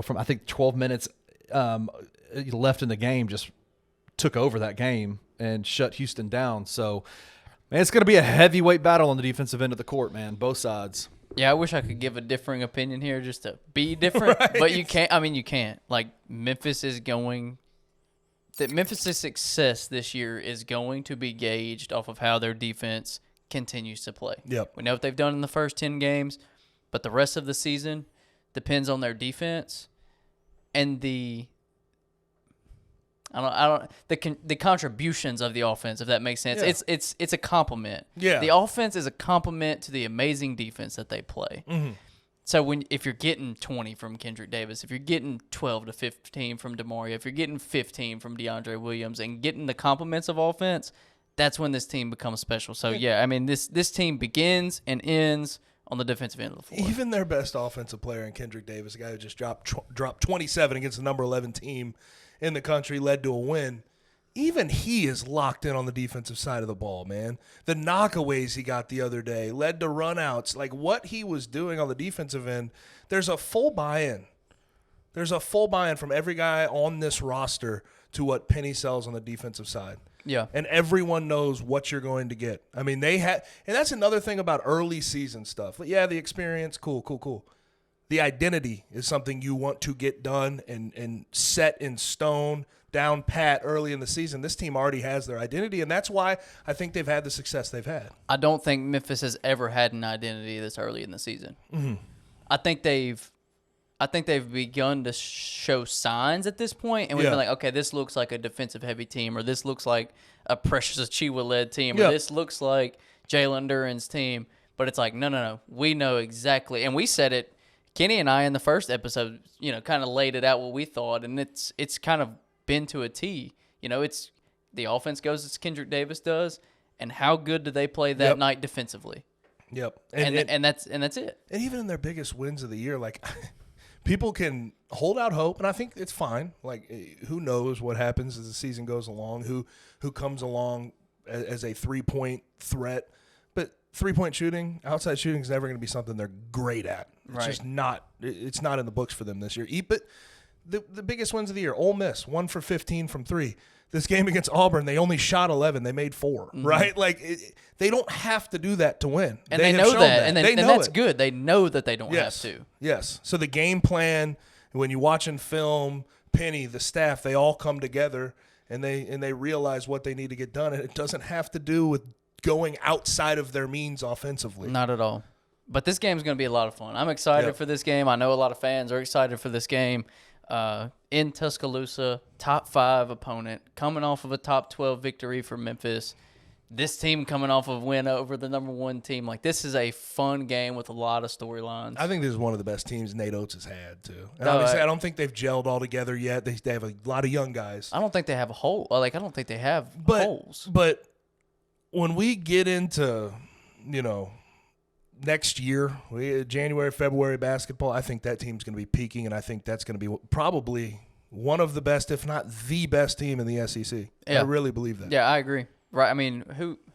[SPEAKER 2] from I think 12 minutes left in the game, just took over that game and shut Houston down. So. Man, it's going to be a heavyweight battle on the defensive end of the court, man, both sides.
[SPEAKER 3] Yeah, I wish I could give a differing opinion here just to be different, but you can't. You can't. Memphis' success this year is going to be gauged off of how their defense continues to play.
[SPEAKER 4] Yep.
[SPEAKER 3] We know what they've done in the first 10 games, but the rest of the season depends on their defense and the contributions of the offense, if that makes sense. Yeah. It's a compliment.
[SPEAKER 4] Yeah.
[SPEAKER 3] The offense is a compliment to the amazing defense that they play. Mm-hmm. So if you're getting 20 from Kendric Davis, if you're getting 12 to 15 from Damaria, if you're getting 15 from DeAndre Williams and getting the compliments of offense, that's when this team becomes special. So this team begins and ends on the defensive end of the floor.
[SPEAKER 4] Even their best offensive player in Kendric Davis, a guy who just dropped 27 against the number 11 team in the country, led to a win. Even he is locked in on the defensive side of the ball, man. The knockaways he got the other day led to runouts. What he was doing on the defensive end, there's a full buy-in. There's a full buy-in from every guy on this roster to what Penny sells on the defensive side.
[SPEAKER 3] Yeah.
[SPEAKER 4] And everyone knows what you're going to get. And that's another thing about early season stuff. Yeah, the experience, cool. The identity is something you want to get done and set in stone, down pat early in the season. This team already has their identity, and that's why I think they've had the success they've had.
[SPEAKER 3] I don't think Memphis has ever had an identity this early in the season. Mm-hmm. I think they've begun to show signs at this point, and we've been like, okay, this looks like a defensive-heavy team, or this looks like a Precious Achiuwa-led team, or this looks like Jalen Duren's team. But it's like, no, we know exactly, and we said it. Kenny and I in the first episode, kind of laid it out what we thought, and it's kind of been to a T. It's the offense goes as Kendric Davis does, and how good do they play that night defensively?
[SPEAKER 4] Yep,
[SPEAKER 3] and that's it.
[SPEAKER 4] And even in their biggest wins of the year, people can hold out hope, and I think it's fine. Who knows what happens as the season goes along? Who comes along as a 3-point threat? But 3-point shooting, outside shooting is never going to be something they're great at. It's just not. It's not in the books for them this year. But the biggest wins of the year: Ole Miss 1 for 15 from 3. This game against Auburn, they only shot 11. They made 4. Right? Like they don't have to do that to win,
[SPEAKER 3] and they know that, and that's good. They know that they don't have to.
[SPEAKER 4] Yes. So the game plan, when you watch in film, Penny, the staff, they all come together and they realize what they need to get done, and it doesn't have to do with going outside of their means offensively.
[SPEAKER 3] Not at all. But this game is going to be a lot of fun. I'm excited for this game. I know a lot of fans are excited for this game. In Tuscaloosa, top 5 opponent, coming off of a top 12 victory for Memphis. This team coming off of a win over the number 1 team. Like, this is a fun game with a lot of storylines.
[SPEAKER 4] I think this is one of the best teams Nate Oates has had, too. And obviously, I don't think they've gelled all together yet. They have a lot of young guys.
[SPEAKER 3] I don't think they have a hole. Like, I don't think they have holes.
[SPEAKER 4] But when we get into, next year, January, February basketball, I think that team's going to be peaking, and I think that's going to be probably one of the best, if not the best team in the SEC. Yeah. I really believe that.
[SPEAKER 3] Yeah, I agree. Right. I mean,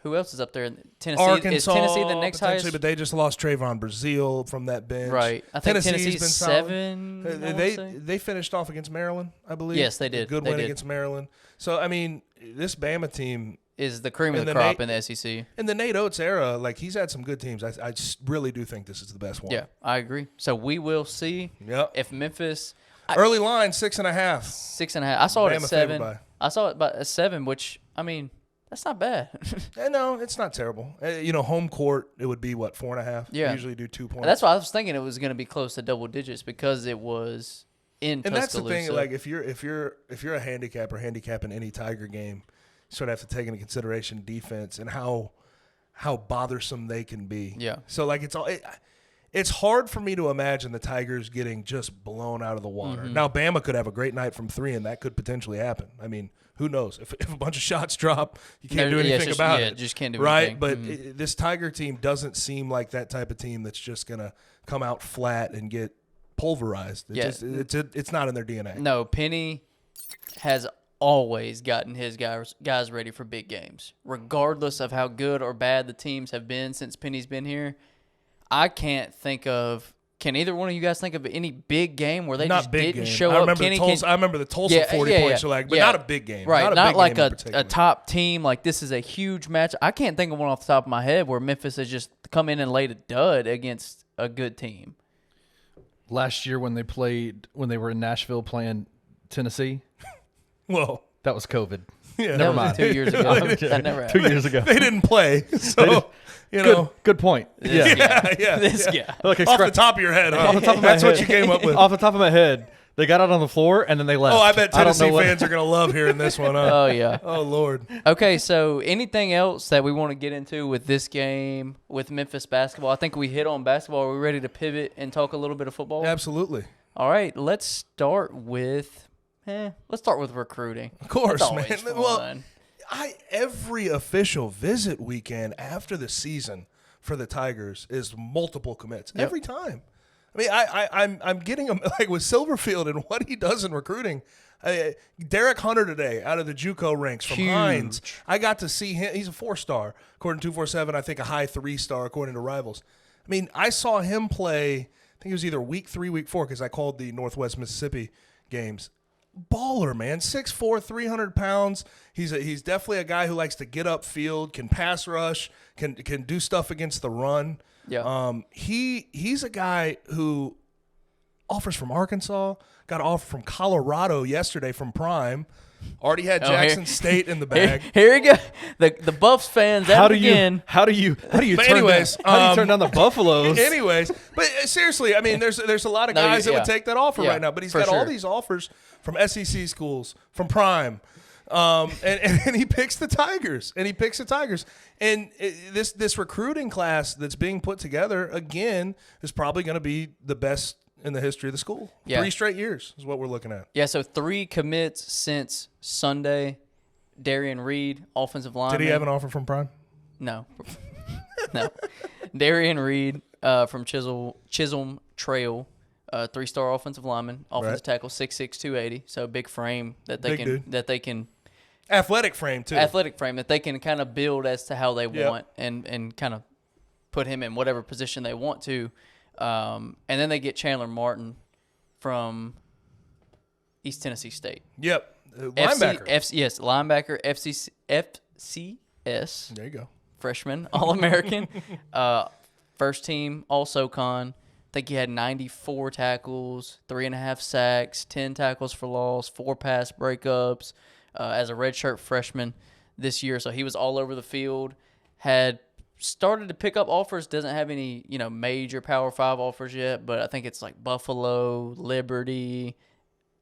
[SPEAKER 3] who else is up there? Tennessee.
[SPEAKER 4] Arkansas,
[SPEAKER 3] is Tennessee the next highest?
[SPEAKER 4] But they just lost Trayvon Brazile from that bench.
[SPEAKER 3] Right. I think Tennessee's
[SPEAKER 4] been
[SPEAKER 3] 7.
[SPEAKER 4] They finished off against Maryland, I believe.
[SPEAKER 3] Yes, they did.
[SPEAKER 4] Good win against Maryland. So, I mean, this Bama team
[SPEAKER 3] is the cream of the crop in the SEC.
[SPEAKER 4] In the Nate Oates era, like, he's had some good teams. I really do think this is the best one.
[SPEAKER 3] Yeah, I agree. So we will see if Memphis
[SPEAKER 4] early line 6.5.
[SPEAKER 3] 6.5. I saw it at 7. I saw it at 7, which, I mean, that's not bad.
[SPEAKER 4] No, it's not terrible. Home court, it would be, 4.5?
[SPEAKER 3] Yeah.
[SPEAKER 4] They usually do 2 points.
[SPEAKER 3] That's why I was thinking it was going to be close to double digits because it was in Tuscaloosa.
[SPEAKER 4] And that's the thing, like, if you're a handicapper handicapping any Tiger game, you sort of have to take into consideration defense and how bothersome they can be.
[SPEAKER 3] Yeah.
[SPEAKER 4] So, like, it's hard for me to imagine the Tigers getting just blown out of the water. Now, Bama could have a great night from 3, and that could potentially happen. I mean, who knows? If a bunch of shots drop, you can't do anything about it.
[SPEAKER 3] Just can't do
[SPEAKER 4] Right?
[SPEAKER 3] anything.
[SPEAKER 4] But this Tiger team doesn't seem like that type of team that's just going to come out flat and get pulverized. It's not in their DNA.
[SPEAKER 3] No, Penny has always gotten his guys ready for big games, regardless of how good or bad the teams have been since Penny's been here. I can't think of. Can either one of you guys think of any big game where they just didn't show up?
[SPEAKER 4] I remember the Tulsa 40 points, but not a big game.
[SPEAKER 3] Right, not like a top team. Like, this is a huge match. I can't think of one off the top of my head where Memphis has just come in and laid a dud against a good team.
[SPEAKER 2] Last year when they were in Nashville playing Tennessee.
[SPEAKER 4] Whoa.
[SPEAKER 2] That was COVID.
[SPEAKER 4] Yeah.
[SPEAKER 2] Never mind.
[SPEAKER 3] 2 years ago. That never happened.
[SPEAKER 2] 2 years ago.
[SPEAKER 4] They didn't play. So,
[SPEAKER 2] Good point.
[SPEAKER 3] This guy.
[SPEAKER 4] Off the top of your head, huh?
[SPEAKER 2] Off the top of my
[SPEAKER 4] That's
[SPEAKER 2] head.
[SPEAKER 4] what you came up with.
[SPEAKER 2] Off the top of my head, they got out on the floor and then they left.
[SPEAKER 4] Oh, I bet Tennessee fans are going to love hearing this one, huh?
[SPEAKER 3] Oh, yeah.
[SPEAKER 4] Oh, Lord.
[SPEAKER 3] Okay, so anything else that we want to get into with this game, with Memphis basketball? I think we hit on basketball. Are we ready to pivot and talk a little bit of football?
[SPEAKER 4] Absolutely.
[SPEAKER 3] All right, let's start with recruiting.
[SPEAKER 4] Of course,
[SPEAKER 3] That's always
[SPEAKER 4] man.
[SPEAKER 3] fun.
[SPEAKER 4] Well, every official visit weekend after the season for the Tigers is multiple commits every time. I mean, I'm getting them like with Silverfield and what he does in recruiting. Derek Hunter today out of the JUCO ranks from Hines. I got to see him. He's a 4-star according to 247. I think a high 3-star according to Rivals. I mean, I saw him play. I think it was either week 3, week 4 because I called the Northwest Mississippi games. Baller, man. 6'4", 300 pounds. He's definitely a guy who likes to get upfield, can pass rush, can do stuff against the run.
[SPEAKER 3] Yeah.
[SPEAKER 4] He's a guy who offers from Arkansas, got an offer from Colorado yesterday from Prime. Already had Jackson State in the bag.
[SPEAKER 3] Here we go. The Buffs fans again.
[SPEAKER 2] How do you turn down the Buffaloes?
[SPEAKER 4] Anyways, but seriously, I mean, there's a lot of guys that would take that offer right now. But he's got all these offers from SEC schools, from Prime, and he picks the Tigers. And this recruiting class that's being put together again is probably going to be the best in the history of the school. Yeah. 3 straight years is what we're looking at.
[SPEAKER 3] Yeah, so 3 commits since Sunday. Darian Reed, offensive lineman.
[SPEAKER 4] Did he have an offer from Prime?
[SPEAKER 3] No. No. Darian Reed from Chisholm Trail, 3-star offensive lineman, offensive tackle, 6'6", 280. So big frame that they can
[SPEAKER 4] athletic frame too.
[SPEAKER 3] Athletic frame that they can kind of build as to how they want and kind of put him in whatever position they want to. And then they get Chandler Martin from East Tennessee State.
[SPEAKER 4] Yep. Linebacker.
[SPEAKER 3] Linebacker, FCS.
[SPEAKER 4] There you go.
[SPEAKER 3] Freshman, All-American. First team, All-SoCon. I think he had 94 tackles, 3.5 sacks, 10 tackles for loss, 4 pass breakups as a redshirt freshman this year. So he was all over the field, had started to pick up offers, doesn't have any, major Power 5 offers yet, but I think it's like Buffalo, Liberty,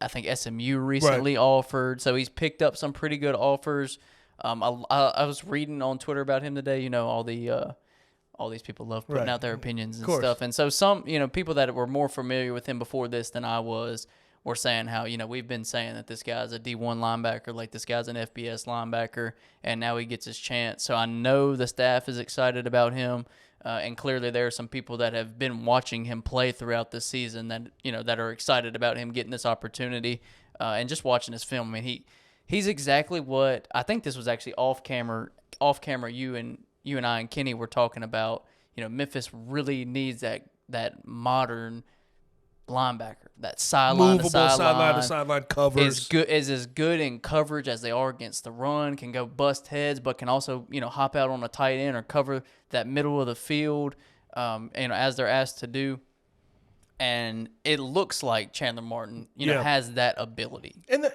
[SPEAKER 3] I think SMU recently offered. So he's picked up some pretty good offers. I was reading on Twitter about him today, all these people love putting out their opinions and stuff. And so some, people that were more familiar with him before this than I was were saying how, we've been saying that this guy's a D1 linebacker, like this guy's an FBS linebacker, and now he gets his chance. So I know the staff is excited about him, and clearly there are some people that have been watching him play throughout this season that, that are excited about him getting this opportunity, and just watching his film. I mean, he's exactly what – I think this was actually off camera, you and I and Kenny were talking about, Memphis really needs that modern linebacker, that sideline to
[SPEAKER 4] sideline covers.
[SPEAKER 3] Is as good in coverage as they are against the run, can go bust heads, but can also, hop out on a tight end or cover that middle of the field, as they're asked to do. And it looks like Chandler Martin, has that ability.
[SPEAKER 4] And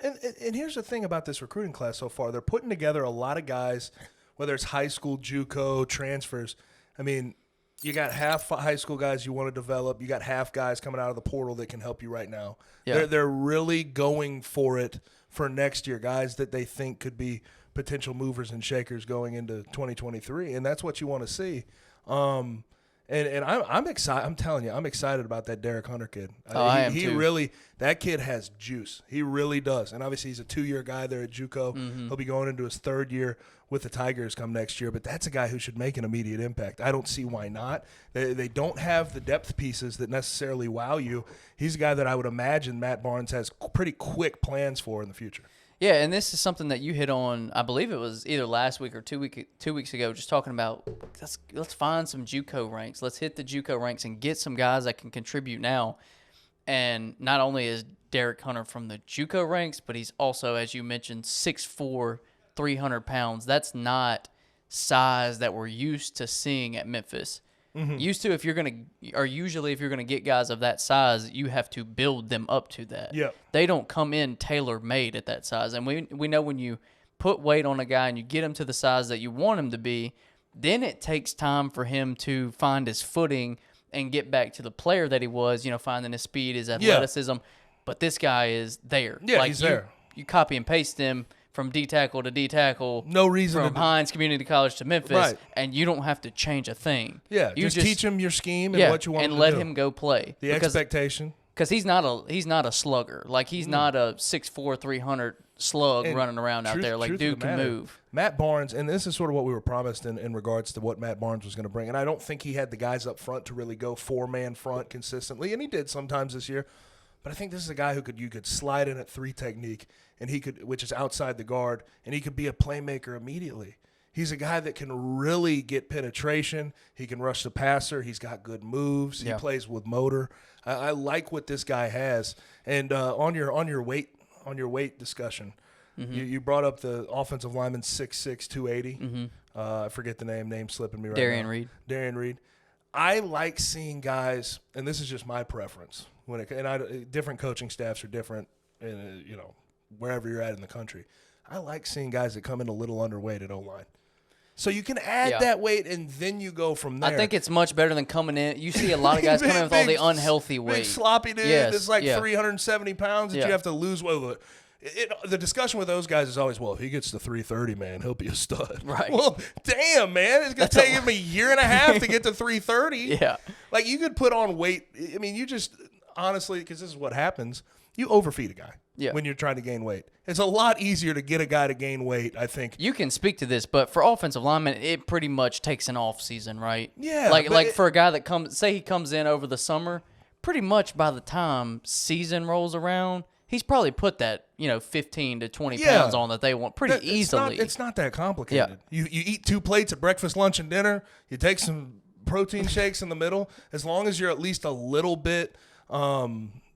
[SPEAKER 4] here's the thing about this recruiting class so far. They're putting together a lot of guys, whether it's high school, JUCO, transfers. I mean, you got half high school guys you want to develop. You got half guys coming out of the portal that can help you right now. Yeah. They're really going for it for next year, guys that they think could be potential movers and shakers going into 2023, and that's what you want to see. And I'm excited. I'm telling you, I'm excited about that Derek Hunter kid.
[SPEAKER 3] I am
[SPEAKER 4] he
[SPEAKER 3] too.
[SPEAKER 4] Really, that kid has juice. He really does. And obviously, he's a 2-year guy there at JUCO. Mm-hmm. He'll be going into his 3rd year with the Tigers come next year. But that's a guy who should make an immediate impact. I don't see why not. They don't have the depth pieces that necessarily wow you. He's a guy that I would imagine Matt Barnes has pretty quick plans for in the future.
[SPEAKER 3] Yeah, and this is something that you hit on, I believe it was either last week or 2 weeks ago, just talking about let's find some JUCO ranks. Let's hit the JUCO ranks and get some guys that can contribute now. And not only is Derek Hunter from the JUCO ranks, but he's also, as you mentioned, 6'4", 300 pounds. That's not size that we're used to seeing at Memphis. Mm-hmm. Usually if you're gonna get guys of that size, you have to build them up to that.
[SPEAKER 4] Yeah.
[SPEAKER 3] They don't come in tailor-made at that size. And we know when you put weight on a guy and you get him to the size that you want him to be, then it takes time for him to find his footing and get back to the player that he was, finding his speed, his athleticism. Yeah. But this guy is there.
[SPEAKER 4] Yeah, he's there.
[SPEAKER 3] You copy and paste him from D tackle to D tackle.
[SPEAKER 4] No reason
[SPEAKER 3] from Hines Community College to Memphis, and you don't have to change a thing.
[SPEAKER 4] Yeah, you just teach him your scheme and what you want him to do.
[SPEAKER 3] And let him go play.
[SPEAKER 4] The expectation.
[SPEAKER 3] Because he's not a slugger. Like, he's not a 6'4", 300 slug running around out there. Like, dude can move.
[SPEAKER 4] Matt Barnes, and this is sort of what we were promised in regards to what Matt Barnes was going to bring. And I don't think he had the guys up front to really go 4-man front consistently, and he did sometimes this year. But I think this is a guy who you could slide in at 3 technique, and he could, which is outside the guard, and he could be a playmaker immediately. He's a guy that can really get penetration. He can rush the passer. He's got good moves. He plays with motor. I like what this guy has. And on your weight discussion, you brought up the offensive lineman 6'6", 280. Mm-hmm. I forget the name slipping me right now. Darian Reed. I like seeing guys, and this is just my preference. Different coaching staffs are different, wherever you're at in the country. I like seeing guys that come in a little underweight at O-line. So you can add that weight, and then you go from there.
[SPEAKER 3] I think it's much better than coming in. You see a lot of guys coming in with all the unhealthy weight.
[SPEAKER 4] Big sloppy dude that's 370 pounds that you have to lose. The discussion with those guys is always, well, if he gets to 330, man, he'll be a stud.
[SPEAKER 3] Right.
[SPEAKER 4] Well, damn, man. It's going to take him a year and a half to get to 330.
[SPEAKER 3] Yeah.
[SPEAKER 4] Like, you could put on weight. I mean, you just, honestly, because this is what happens, you overfeed a guy when you're trying to gain weight. It's a lot easier to get a guy to gain weight, I think.
[SPEAKER 3] You can speak to this, but for offensive linemen, it pretty much takes an off season, right?
[SPEAKER 4] Yeah.
[SPEAKER 3] Like for a guy that he comes in over the summer, pretty much by the time season rolls around, he's probably put that, 15 to 20 pounds on that they want easily.
[SPEAKER 4] It's not that complicated. Yeah. You eat 2 plates at breakfast, lunch, and dinner. You take some protein shakes in the middle, as long as you're at least a little bit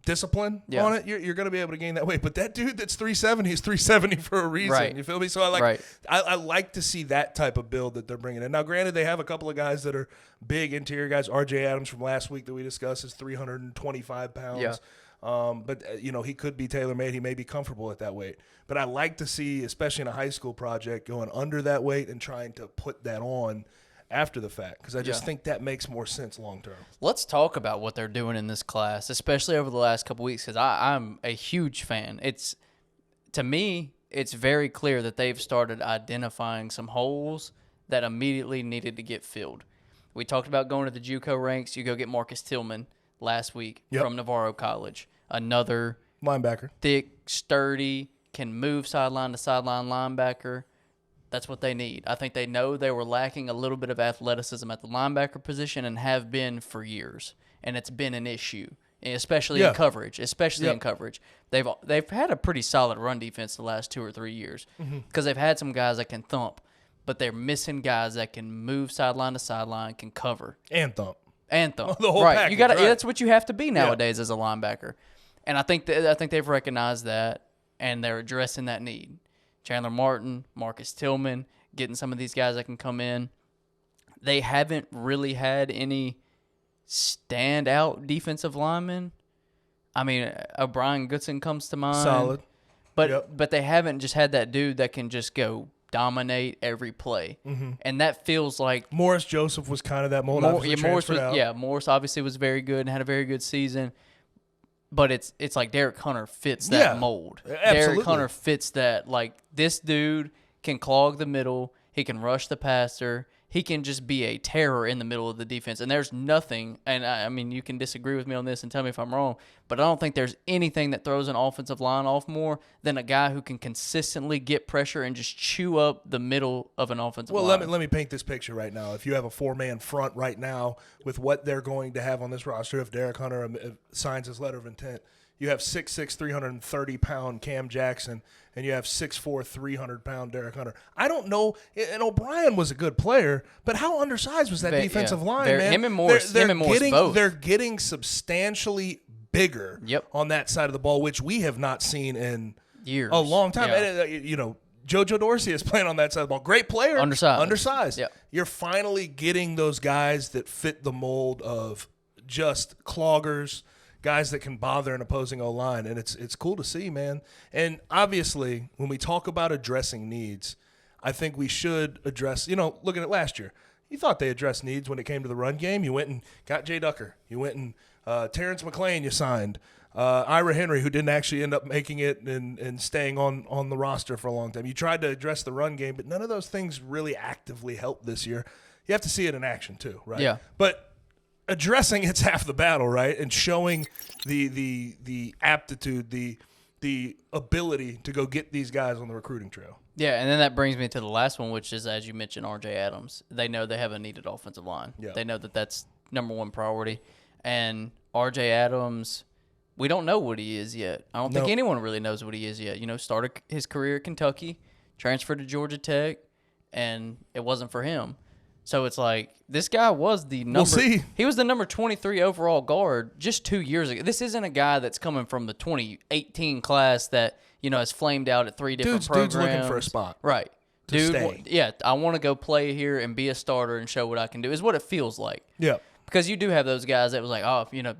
[SPEAKER 4] disciplined on it, you're going to be able to gain that weight. But that dude that's 370 is 370 for a reason.
[SPEAKER 3] Right.
[SPEAKER 4] You feel me? So I like to see that type of build that they're bringing in. Now, granted, they have a couple of guys that are big interior guys. R.J. Adams from last week that we discussed is 325 pounds. Yeah. But he could be tailor-made. He may be comfortable at that weight. But I like to see, especially in a high school project, going under that weight and trying to put that on after the fact, because I just think that makes more sense long term.
[SPEAKER 3] Let's talk about what they're doing in this class, especially over the last couple weeks, because I'm a huge fan. To me, it's very clear that they've started identifying some holes that immediately needed to get filled. We talked about going to the JUCO ranks. You go get Marcus Tillman last week from Navarro College, another
[SPEAKER 4] linebacker,
[SPEAKER 3] thick, sturdy, can move sideline to sideline linebacker. That's what they need. I think they know they were lacking a little bit of athleticism at the linebacker position and have been for years, and it's been an issue, especially in coverage. In coverage, they've had a pretty solid run defense the last 2 or 3 years because they've had some guys that can thump, but they're missing guys that can move sideline to sideline, can cover
[SPEAKER 4] and thump.
[SPEAKER 3] The
[SPEAKER 4] whole
[SPEAKER 3] right.
[SPEAKER 4] package,
[SPEAKER 3] You got
[SPEAKER 4] right.
[SPEAKER 3] That's what you have to be nowadays as a linebacker, and I think they've recognized that, and they're addressing that need. Chandler Martin, Marcus Tillman, getting some of these guys that can come in. They haven't really had any standout defensive linemen. I mean, O'Brien Goodson comes to mind.
[SPEAKER 4] Solid.
[SPEAKER 3] But they haven't just had that dude that can just go dominate every play. Mm-hmm. And that feels like
[SPEAKER 4] Morris Joseph was kind of that mold.
[SPEAKER 3] Morris obviously was very good and had a very good season. But it's like Derek Hunter fits that mold.
[SPEAKER 4] Absolutely.
[SPEAKER 3] Derek Hunter fits that. Like, this dude can clog the middle. He can rush the passer. He can just be a terror in the middle of the defense. And there's nothing, and I mean, you can disagree with me on this and tell me if I'm wrong, but I don't think there's anything that throws an offensive line off more than a guy who can consistently get pressure and just chew up the middle of an offensive line.
[SPEAKER 4] Well, let me paint this picture right now. If you have a 4-man front right now with what they're going to have on this roster, if Derek Hunter signs his letter of intent, you have 6'6", 330-pound Cam Jackson, and you have 6'4", 300-pound Derek Hunter. I don't know, and O'Brien was a good player, but how undersized was that defensive line, man?
[SPEAKER 3] Him and Morris, both.
[SPEAKER 4] They're getting substantially bigger on that side of the ball, which we have not seen in
[SPEAKER 3] years,
[SPEAKER 4] a long time. Yeah. And, JoJo Dorsey is playing on that side of the ball. Great player. Undersized.
[SPEAKER 3] Yep.
[SPEAKER 4] You're finally getting those guys that fit the mold of just cloggers, guys that can bother an opposing O-line, and it's cool to see, man. And obviously, when we talk about addressing needs, I think we should address, looking at last year, you thought they addressed needs when it came to the run game. You went and got Jay Ducker. You went and Terrence McClain you signed. Ira Henry, who didn't actually end up making it and staying on the roster for a long time. You tried to address the run game, but none of those things really actively helped this year. You have to see it in action too, right?
[SPEAKER 3] Yeah.
[SPEAKER 4] But addressing it's half the battle, right? And showing the aptitude, the ability to go get these guys on the recruiting trail.
[SPEAKER 3] Yeah, and then that brings me to the last one, which is, as you mentioned, R.J. Adams. They know they have a needed offensive line.
[SPEAKER 4] Yeah.
[SPEAKER 3] They know that that's number one priority. And R.J. Adams, we don't know what he is yet. I don't think anyone really knows what he is yet. Started his career at Kentucky, transferred to Georgia Tech, and it wasn't for him. So it's like, this guy was the number.
[SPEAKER 4] We'll see.
[SPEAKER 3] He was the number 23 overall guard just 2 years ago. This isn't a guy that's coming from the 2018 class that has flamed out at 3 different programs.
[SPEAKER 4] Dude's looking for a spot,
[SPEAKER 3] right?
[SPEAKER 4] Stay.
[SPEAKER 3] Yeah, I want to go play here and be a starter and show what I can do. Is what it feels like.
[SPEAKER 4] Yeah,
[SPEAKER 3] because you do have those guys that was like, 4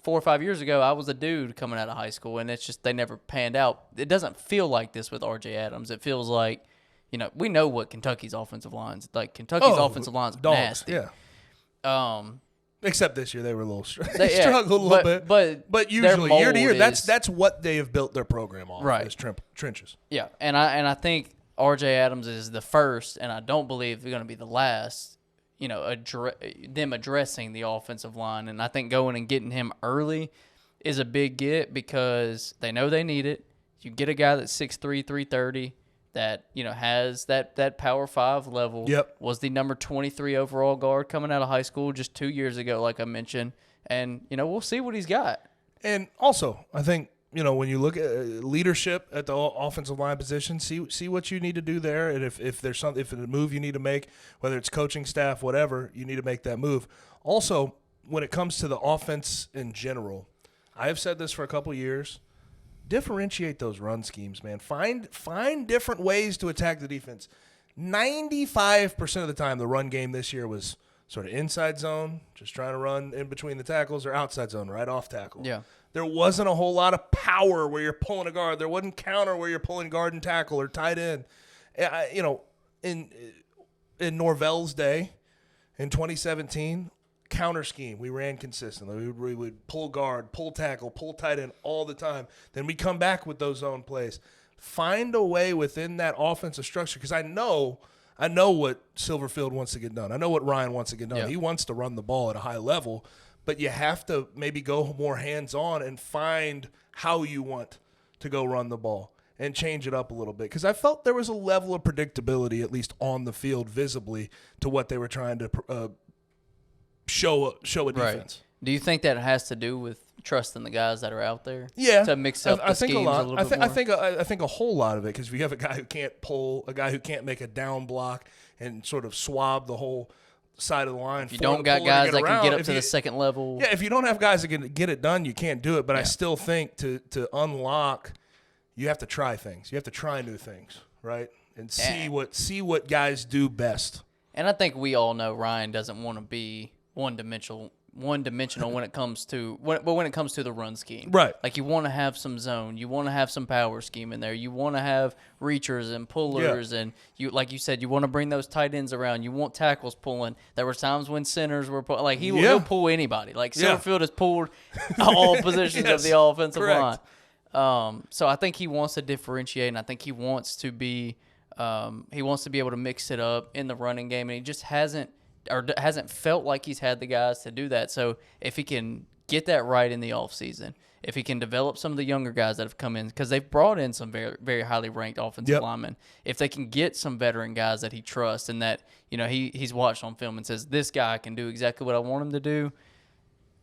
[SPEAKER 3] or 5 years ago, I was a dude coming out of high school, and it's just they never panned out. It doesn't feel like this with R.J. Adams. It feels like. We know what Kentucky's offensive line's like. Kentucky's offensive line's nasty.
[SPEAKER 4] Yeah. Except this year, they were a little struggled a little bit. But usually year to year, that's what they have built their program on.
[SPEAKER 3] Right.
[SPEAKER 4] Is trenches.
[SPEAKER 3] Yeah, and I think R.J. Adams is the first, and I don't believe they're going to be the last. Them addressing the offensive line, and I think going and getting him early is a big get because they know they need it. You get a guy that's 6'3", 330. That has that Power 5 level.
[SPEAKER 4] Yep.
[SPEAKER 3] Was the number 23 overall guard coming out of high school just 2 years ago, like I mentioned, and we'll see what he's got.
[SPEAKER 4] And also, I think when you look at leadership at the offensive line position, see what you need to do there, and if there's if a move you need to make, whether it's coaching staff, whatever, you need to make that move. Also, when it comes to the offense in general, I have said this for a couple years. Differentiate those run schemes, man. Find different ways to attack the defense. 95% of the time, the run game this year was sort of inside zone, just trying to run in between the tackles, or outside zone, right off tackle.
[SPEAKER 3] Yeah.
[SPEAKER 4] There wasn't a whole lot of power where you're pulling a guard. There wasn't counter where you're pulling guard and tackle or tight end. In Norvell's day, in 2017, counter scheme. We ran consistently. We would pull guard, pull tackle, pull tight end all the time. Then we come back with those zone plays. Find a way within that offensive structure, because I know what Silverfield wants to get done. I know what Ryan wants to get done.
[SPEAKER 3] Yeah.
[SPEAKER 4] He wants to run the ball at a high level, but you have to maybe go more hands-on and find how you want to go run the ball and change it up a little bit. Because I felt there was a level of predictability, at least on the field visibly, to what they were trying to show a defense.
[SPEAKER 3] Right. Do you think that has to do with trusting the guys that are out there?
[SPEAKER 4] Yeah,
[SPEAKER 3] To mix up the schemes a little bit more?
[SPEAKER 4] I think a whole lot of it, because if you have a guy who can't pull, a guy who can't make a down block and sort of swab the whole side of the line.
[SPEAKER 3] If you don't got guys that can get up to the second level.
[SPEAKER 4] Yeah, if you don't have guys that can get it done, you can't do it. But I still think to unlock, you have to try things. You have to try new things, right? And see what guys do best.
[SPEAKER 3] And I think we all know Ryan doesn't want to be one-dimensional when it comes to the run scheme.
[SPEAKER 4] Right.
[SPEAKER 3] Like, you want to have some zone, you want to have some power scheme in there, you want to have reachers and pullers, and you, like you said, you want to bring those tight ends around, you want tackles pulling. There were times when centers were pulling. He'll pull anybody. Like, Silverfield has pulled all positions of the offensive line. So I think he wants to differentiate, and I think he wants to be able to mix it up in the running game, and he just hasn't felt like he's had the guys to do that. So if he can get that right in the offseason, if he can develop some of the younger guys that have come in, because they've brought in some very, very highly ranked offensive linemen, if they can get some veteran guys that he trusts and that he's watched on film and says, this guy can do exactly what I want him to do,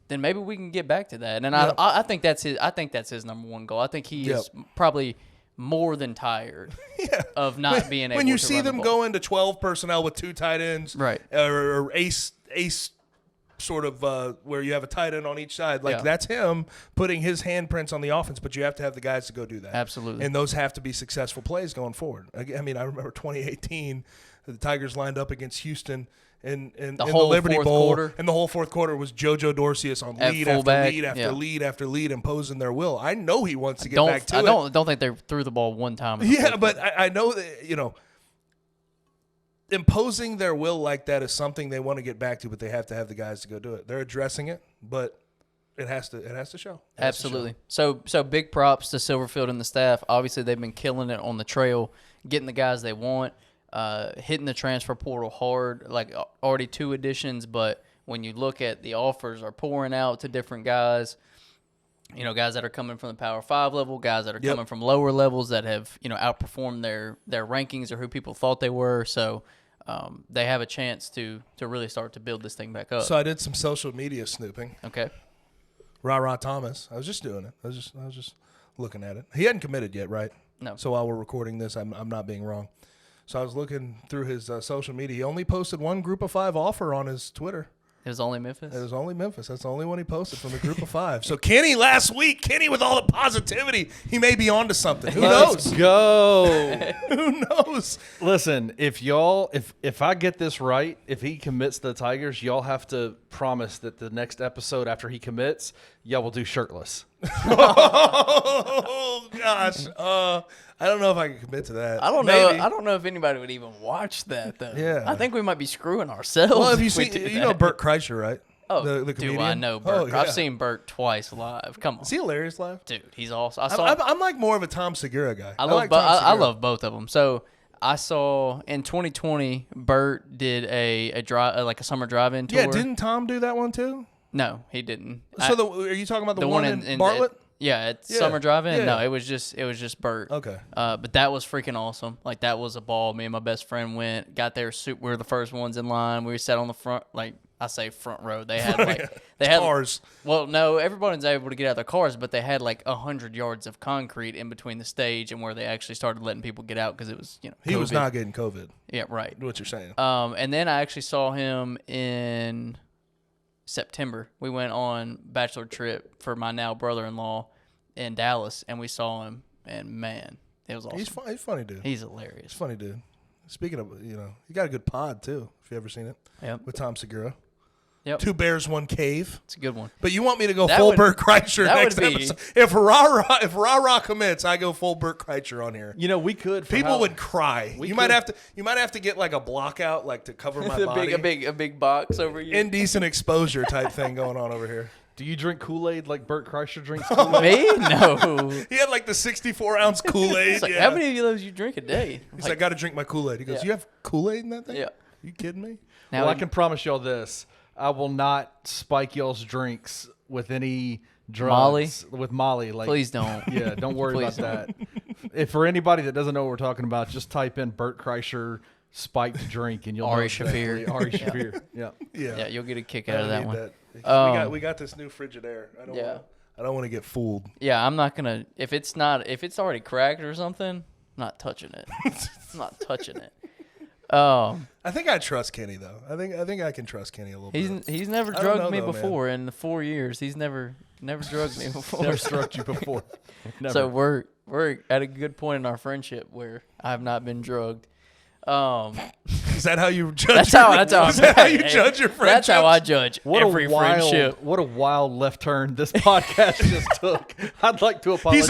[SPEAKER 3] then maybe we can get back to that. And I think that's his number one goal. I think he is probably more than tired of not being able to
[SPEAKER 4] when you
[SPEAKER 3] run
[SPEAKER 4] see
[SPEAKER 3] the
[SPEAKER 4] them
[SPEAKER 3] ball.
[SPEAKER 4] go into 12 personnel with two tight ends,
[SPEAKER 3] right,
[SPEAKER 4] or ace sort of where you have a tight end on each side, that's him putting his handprints on the offense. But you have to have the guys to go do that.
[SPEAKER 3] Absolutely.
[SPEAKER 4] And those have to be successful plays going forward. I mean, I remember 2018, the Tigers lined up against Houston in the Liberty Bowl, and the whole fourth quarter was JoJo Dorcius on lead after lead after lead after lead, imposing their will. I know he wants to get back to it.
[SPEAKER 3] I don't think they threw the ball one time.
[SPEAKER 4] But I know that imposing their will like that is something they want to get back to, but they have to have the guys to go do it. They're addressing it, but it has to show.
[SPEAKER 3] Absolutely. So big props to Silverfield and the staff. Obviously, they've been killing it on the trail, getting the guys they want. Hitting the transfer portal hard, like already 2 additions, but when you look at the offers are pouring out to different guys, guys that are coming from the Power 5 level, guys that are coming from lower levels that have, outperformed their rankings or who people thought they were. So they have a chance to really start to build this thing back up.
[SPEAKER 4] So I did some social media snooping.
[SPEAKER 3] Okay.
[SPEAKER 4] Ra Thomas. I was just doing it. I was just looking at it. He hadn't committed yet, right?
[SPEAKER 3] No.
[SPEAKER 4] So while we're recording this, I'm not being wrong. So I was looking through his social media. He only posted one Group of 5 offer on his Twitter.
[SPEAKER 3] It was only Memphis?
[SPEAKER 4] It was only Memphis. That's the only one he posted from the Group of 5. So Kenny last week, Kenny with all the positivity, he may be onto something. Who knows?
[SPEAKER 2] Let's go.
[SPEAKER 4] Who knows?
[SPEAKER 2] Listen, if I get this right, if he commits to the Tigers, y'all have to promise that the next episode after he commits, y'all will do shirtless.
[SPEAKER 4] Oh gosh. I don't know if I can commit to that.
[SPEAKER 3] I don't know. I don't know if anybody would even watch that though.
[SPEAKER 4] Yeah.
[SPEAKER 3] I think we might be screwing ourselves.
[SPEAKER 4] Well, have you seen? Bert Kreischer, right?
[SPEAKER 3] Oh,
[SPEAKER 4] the comedian?
[SPEAKER 3] do I know Bert?
[SPEAKER 4] Oh, yeah.
[SPEAKER 3] I've seen Bert twice live. Come on.
[SPEAKER 4] Is he hilarious live?
[SPEAKER 3] Dude, he's awesome.
[SPEAKER 4] I'm like more of a Tom Segura guy.
[SPEAKER 3] I love both of them. So I saw in 2020, Bert did a summer drive-in tour.
[SPEAKER 4] Yeah, didn't Tom do that one too?
[SPEAKER 3] No, he didn't.
[SPEAKER 4] So are you talking about the one in Bartlett?
[SPEAKER 3] Summer drive-in.
[SPEAKER 4] Yeah.
[SPEAKER 3] No, it was just Bert.
[SPEAKER 4] Okay.
[SPEAKER 3] But that was freaking awesome. Like, that was a ball. Me and my best friend got there. We were the first ones in line. We sat on the front. Like, I say front row. They had they had
[SPEAKER 4] cars.
[SPEAKER 3] Well, no, everybody was able to get out of their cars, but they had like 100 yards of concrete in between the stage and where they actually started letting people get out because it was
[SPEAKER 4] He was
[SPEAKER 3] COVID.
[SPEAKER 4] not getting COVID.
[SPEAKER 3] Yeah, right.
[SPEAKER 4] What you're saying?
[SPEAKER 3] And then I actually saw him in September. We went on bachelor trip for my now brother-in-law in Dallas, and we saw him, and man, it was awesome.
[SPEAKER 4] He's funny dude.
[SPEAKER 3] He's hilarious.
[SPEAKER 4] He's funny dude. Speaking of, he got a good pod too. If you ever seen it,
[SPEAKER 3] Yep.
[SPEAKER 4] with Tom Segura.
[SPEAKER 3] Yep.
[SPEAKER 4] 2 Bears, 1 Cave.
[SPEAKER 3] It's a good one.
[SPEAKER 4] But you want me to go
[SPEAKER 3] That
[SPEAKER 4] full
[SPEAKER 3] would-
[SPEAKER 4] Bert Kreischer
[SPEAKER 3] that
[SPEAKER 4] next
[SPEAKER 3] would be-
[SPEAKER 4] episode? If Rah commits, I go full Bert Kreischer on here.
[SPEAKER 2] We could.
[SPEAKER 4] People would cry.
[SPEAKER 2] We
[SPEAKER 4] You might
[SPEAKER 2] could-
[SPEAKER 4] have to get like a block out, like to cover my body.
[SPEAKER 3] a big box over you.
[SPEAKER 4] Indecent exposure type thing going on over here.
[SPEAKER 2] Do you drink Kool-Aid like Bert Kreischer drinks Kool-Aid?
[SPEAKER 3] Me? No.
[SPEAKER 4] He had like the 64-ounce Kool-Aid.
[SPEAKER 3] It's like,
[SPEAKER 4] yeah.
[SPEAKER 3] how many of those you drink a day?
[SPEAKER 4] He's like, got to drink my Kool-Aid. He goes,
[SPEAKER 3] Yeah.
[SPEAKER 4] you have Kool-Aid in that thing?
[SPEAKER 3] Yeah.
[SPEAKER 4] You kidding me?
[SPEAKER 3] Now,
[SPEAKER 2] Well, I can promise y'all this. I will not spike y'all's drinks with any drugs.
[SPEAKER 3] Molly?
[SPEAKER 2] With Molly. Like,
[SPEAKER 3] please don't.
[SPEAKER 2] Yeah, don't worry about
[SPEAKER 3] Please
[SPEAKER 2] that. If for anybody that doesn't know what we're talking about, just type in Bert Kreischer spiked drink and you'll
[SPEAKER 3] Ari
[SPEAKER 2] know exactly.
[SPEAKER 3] Shaffir.
[SPEAKER 2] Ari Shaffir. Yeah.
[SPEAKER 3] Yeah, you'll get a kick
[SPEAKER 4] I
[SPEAKER 3] out of that
[SPEAKER 4] need
[SPEAKER 3] one.
[SPEAKER 4] we got this new Frigidaire.
[SPEAKER 3] Yeah.
[SPEAKER 4] I don't want to get fooled.
[SPEAKER 3] Yeah, I'm not gonna. If it's already cracked or something, I'm not touching it. I'm not touching it.
[SPEAKER 4] I think I trust Kenny though. I think I can trust Kenny a little bit.
[SPEAKER 3] He's never
[SPEAKER 4] I don't
[SPEAKER 3] drugged
[SPEAKER 4] know,
[SPEAKER 3] me
[SPEAKER 4] though,
[SPEAKER 3] before in the 4 years. He's never drugged me before.
[SPEAKER 2] Never struck you before. Never.
[SPEAKER 3] So we're at a good point in our friendship where I have not been drugged.
[SPEAKER 4] Is that how you judge?
[SPEAKER 3] That's how
[SPEAKER 4] is that how you judge your friendships?
[SPEAKER 3] That's how I judge
[SPEAKER 2] what
[SPEAKER 3] every
[SPEAKER 2] a wild,
[SPEAKER 3] friendship.
[SPEAKER 2] What a wild left turn this podcast just took. I'd like to apologize.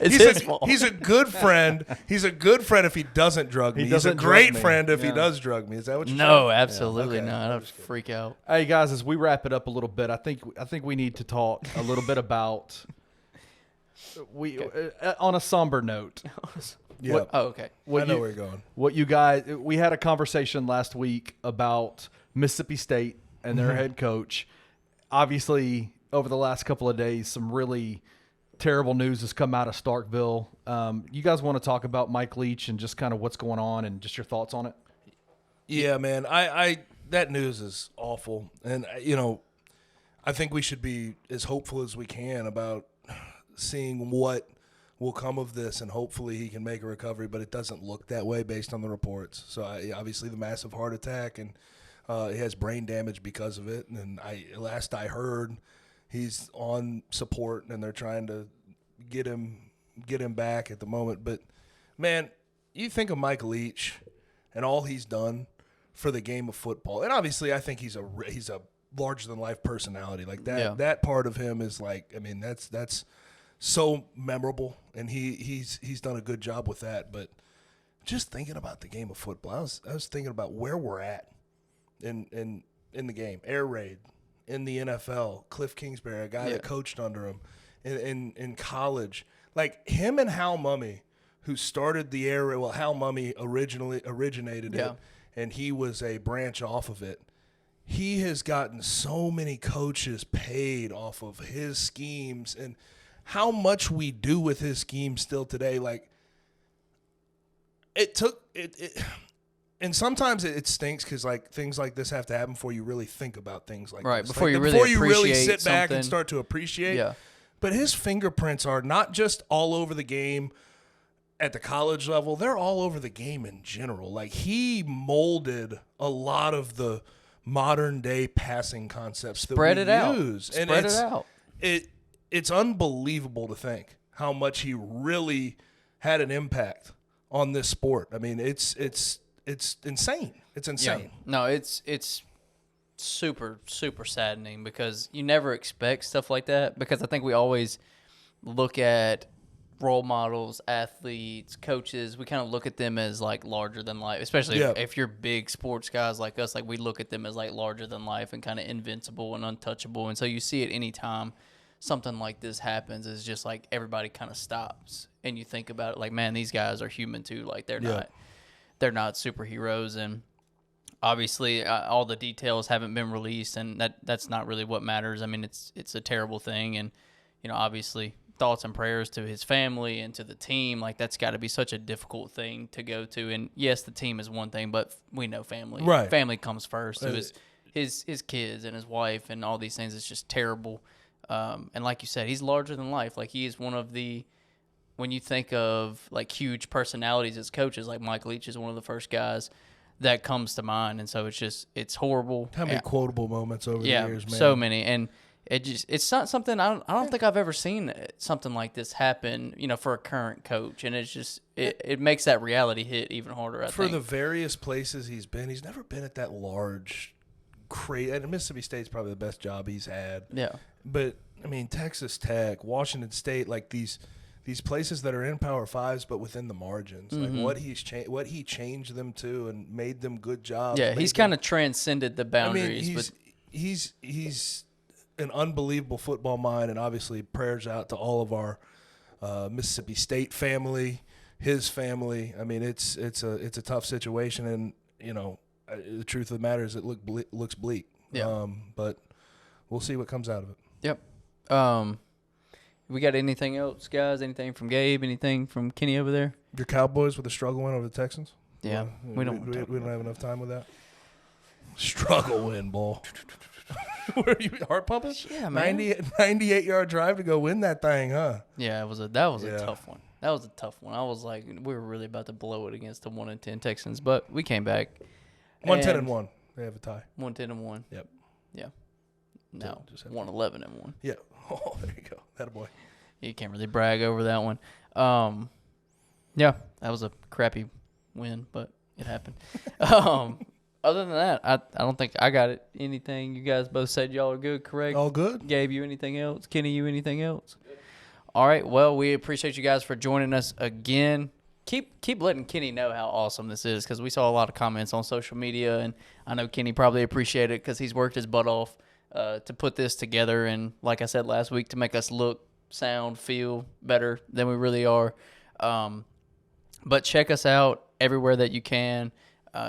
[SPEAKER 3] It's his fault.
[SPEAKER 4] He's a good friend. He's a good friend if he doesn't drug me. He's a
[SPEAKER 2] doesn't drug
[SPEAKER 4] great
[SPEAKER 2] me.
[SPEAKER 4] friend if he
[SPEAKER 2] Yeah.
[SPEAKER 4] does drug me. Is that what you're
[SPEAKER 3] No,
[SPEAKER 4] saying?
[SPEAKER 3] absolutely
[SPEAKER 4] okay.
[SPEAKER 3] not. I'd freak out.
[SPEAKER 2] Hey guys, as we wrap it up a little bit, I think we need to talk a little bit about on a somber note.
[SPEAKER 4] Yeah.
[SPEAKER 3] Oh, okay.
[SPEAKER 4] I
[SPEAKER 2] What
[SPEAKER 4] know
[SPEAKER 2] you-
[SPEAKER 4] where you're going.
[SPEAKER 2] What you guys, we had a conversation last week about Mississippi State and their head coach. Obviously, over the last couple of days, some really terrible news has come out of Starkville. You guys want to talk about Mike Leach and just kind of what's going on and just your thoughts on it?
[SPEAKER 4] Yeah, man. I that news is awful, and I think we should be as hopeful as we can about seeing what will come of this, and hopefully he can make a recovery. But it doesn't look that way based on the reports. So obviously the massive heart attack, and he has brain damage because of it. And last I heard, he's on support, and they're trying to get him back at the moment. But man, you think of Mike Leach and all he's done for the game of football, and obviously I think he's a larger than life personality. Like that
[SPEAKER 3] Yeah.
[SPEAKER 4] that part of him is like, I mean, that's so memorable, and he's done a good job with that. But just thinking about the game of football, I was thinking about where we're at in the game. Air raid in the NFL. Cliff Kingsbury, a guy that coached under him in college, like him and Hal Mumme, who started the air raid. Well, Hal Mumme originated it, and he was a branch off of it. He has gotten so many coaches paid off of his schemes, and how much we do with his schemes still today. Like it took it and sometimes it stinks because like things like this have to happen before you really think about things like
[SPEAKER 3] Right,
[SPEAKER 4] this.
[SPEAKER 3] before
[SPEAKER 4] Like,
[SPEAKER 3] you really
[SPEAKER 4] before you really
[SPEAKER 3] appreciate
[SPEAKER 4] sit back and
[SPEAKER 3] something.
[SPEAKER 4] start to appreciate.
[SPEAKER 3] Yeah.
[SPEAKER 4] But his fingerprints are not just all over the game at the college level, they're all over the game in general. Like he molded a lot of the modern day passing concepts
[SPEAKER 3] Spread
[SPEAKER 4] that
[SPEAKER 3] it
[SPEAKER 4] we
[SPEAKER 3] out.
[SPEAKER 4] use. And
[SPEAKER 3] Spread it out.
[SPEAKER 4] It's unbelievable to think how much he really had an impact on this sport. I mean, it's insane. It's insane.
[SPEAKER 3] Yeah. No, it's super, super saddening because you never expect stuff like that, because I think we always look at role models, athletes, coaches. We kind of look at them as like larger than life, especially if you're big sports guys like us. Like we look at them as like larger than life and kind of invincible and untouchable. And so you see it anytime something like this happens, is just like everybody kind of stops and you think about it like, man, these guys are human too. Like they're not superheroes. And obviously all the details haven't been released, and that's not really what matters. I mean, it's a terrible thing. And, obviously thoughts and prayers to his family and to the team. Like that's got to be such a difficult thing to go to. And yes, the team is one thing, but we know family.
[SPEAKER 4] Right.
[SPEAKER 3] Family comes first. His his kids and his wife and all these things is just terrible. And like you said, he's larger than life. Like, he is one of the, when you think of like huge personalities as coaches, like Mike Leach is one of the first guys that comes to mind. And so it's horrible.
[SPEAKER 4] How many quotable moments over the years, man?
[SPEAKER 3] So many. And it's not something, I don't think I've ever seen something like this happen, for a current coach. And it's just, it makes that reality hit even harder, I think.
[SPEAKER 4] For the various places he's been, he's never been at that large, and Mississippi State's probably the best job he's had.
[SPEAKER 3] Yeah.
[SPEAKER 4] But, I mean, Texas Tech, Washington State, like these places that are in Power Fives but within the margins, like what he changed them to and made them good jobs.
[SPEAKER 3] Yeah, he's kind of transcended the boundaries.
[SPEAKER 4] I mean, he's an unbelievable football mind, and obviously prayers out to all of our Mississippi State family, his family. I mean, it's a tough situation, and the truth of the matter is it looks bleak.
[SPEAKER 3] Yeah.
[SPEAKER 4] But we'll see what comes out of it.
[SPEAKER 3] Yep. We got anything else, guys? Anything from Gabe? Anything from Kenny over there?
[SPEAKER 4] Your Cowboys with a struggle win over the Texans?
[SPEAKER 3] Yeah.
[SPEAKER 4] We don't have enough time with that. Struggle win, ball. Were you heart pumping?
[SPEAKER 3] Yeah, man.
[SPEAKER 4] 98-yard drive to go win that thing, huh?
[SPEAKER 3] Yeah, that was a tough one. That was a tough one. I was like, we were really about to blow it against the 1-10 Texans, but we came back.
[SPEAKER 4] 1-10-1. They have a tie.
[SPEAKER 3] 1-10-1.
[SPEAKER 4] Yep.
[SPEAKER 3] Yeah. No, 1-11-1.
[SPEAKER 4] Yeah. Oh, there you go. That a boy.
[SPEAKER 3] You can't really brag over that one. Yeah, that was a crappy win, but it happened. Other than that, I don't think I got it. Anything you guys both said y'all are good, correct?
[SPEAKER 4] All good.
[SPEAKER 3] Gabe, you anything else? Kenny, you anything else? All right. Well, we appreciate you guys for joining us again. Keep letting Kenny know how awesome this is, because we saw a lot of comments on social media, and I know Kenny probably appreciated it because he's worked his butt off to put this together, and like I said last week, to make us look, sound, feel better than we really are. But check us out everywhere that you can.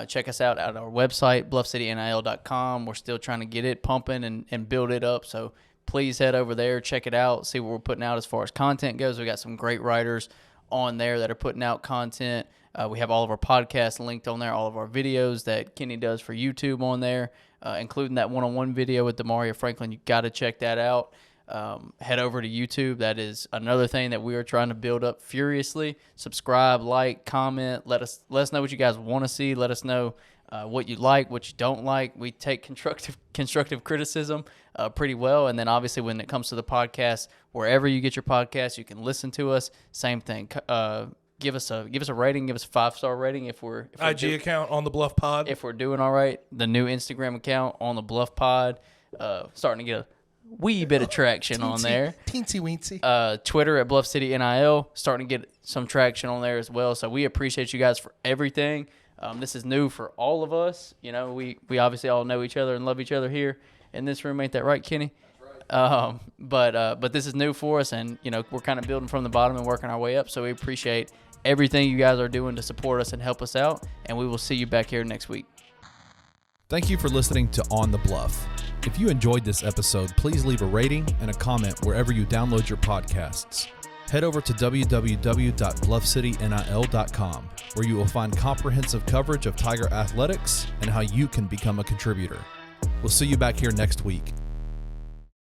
[SPEAKER 3] Check us out at our website, bluffcitynil.com. We're still trying to get it pumping and build it up, so please head over there, check it out, see what we're putting out as far as content goes. We got some great writers on there that are putting out content. We have all of our podcasts linked on there, all of our videos that Kenny does for YouTube on there, including that one-on-one video with Damaria Franklin. You got to check that out. Head over to YouTube. That is another thing that we are trying to build up furiously. Subscribe, like, comment. Let us know what you guys want to see. Let us know what you like, what you don't like. We take constructive criticism pretty well. And then obviously when it comes to the podcast, wherever you get your podcast, you can listen to us. Same thing. Give us a rating. Give us a 5-star rating if we're
[SPEAKER 4] IG account on the Bluff Pod.
[SPEAKER 3] If we're doing all right. The new Instagram account on the Bluff Pod, starting to get a wee bit of traction on there.
[SPEAKER 4] Teensy weensy.
[SPEAKER 3] Twitter at Bluff City NIL, starting to get some traction on there as well. So we appreciate you guys for everything. This is new for all of us. We obviously all know each other and love each other here in this room. Ain't that right, Kenny? That's right. But this is new for us, and we're kind of building from the bottom and working our way up. So we appreciate everything you guys are doing to support us and help us out. And we will see you back here next week.
[SPEAKER 2] Thank you for listening to On the Bluff. If you enjoyed this episode, please leave a rating and a comment wherever you download your podcasts. Head over to www.bluffcitynil.com, where you will find comprehensive coverage of Tiger athletics and how you can become a contributor. We'll see you back here next week.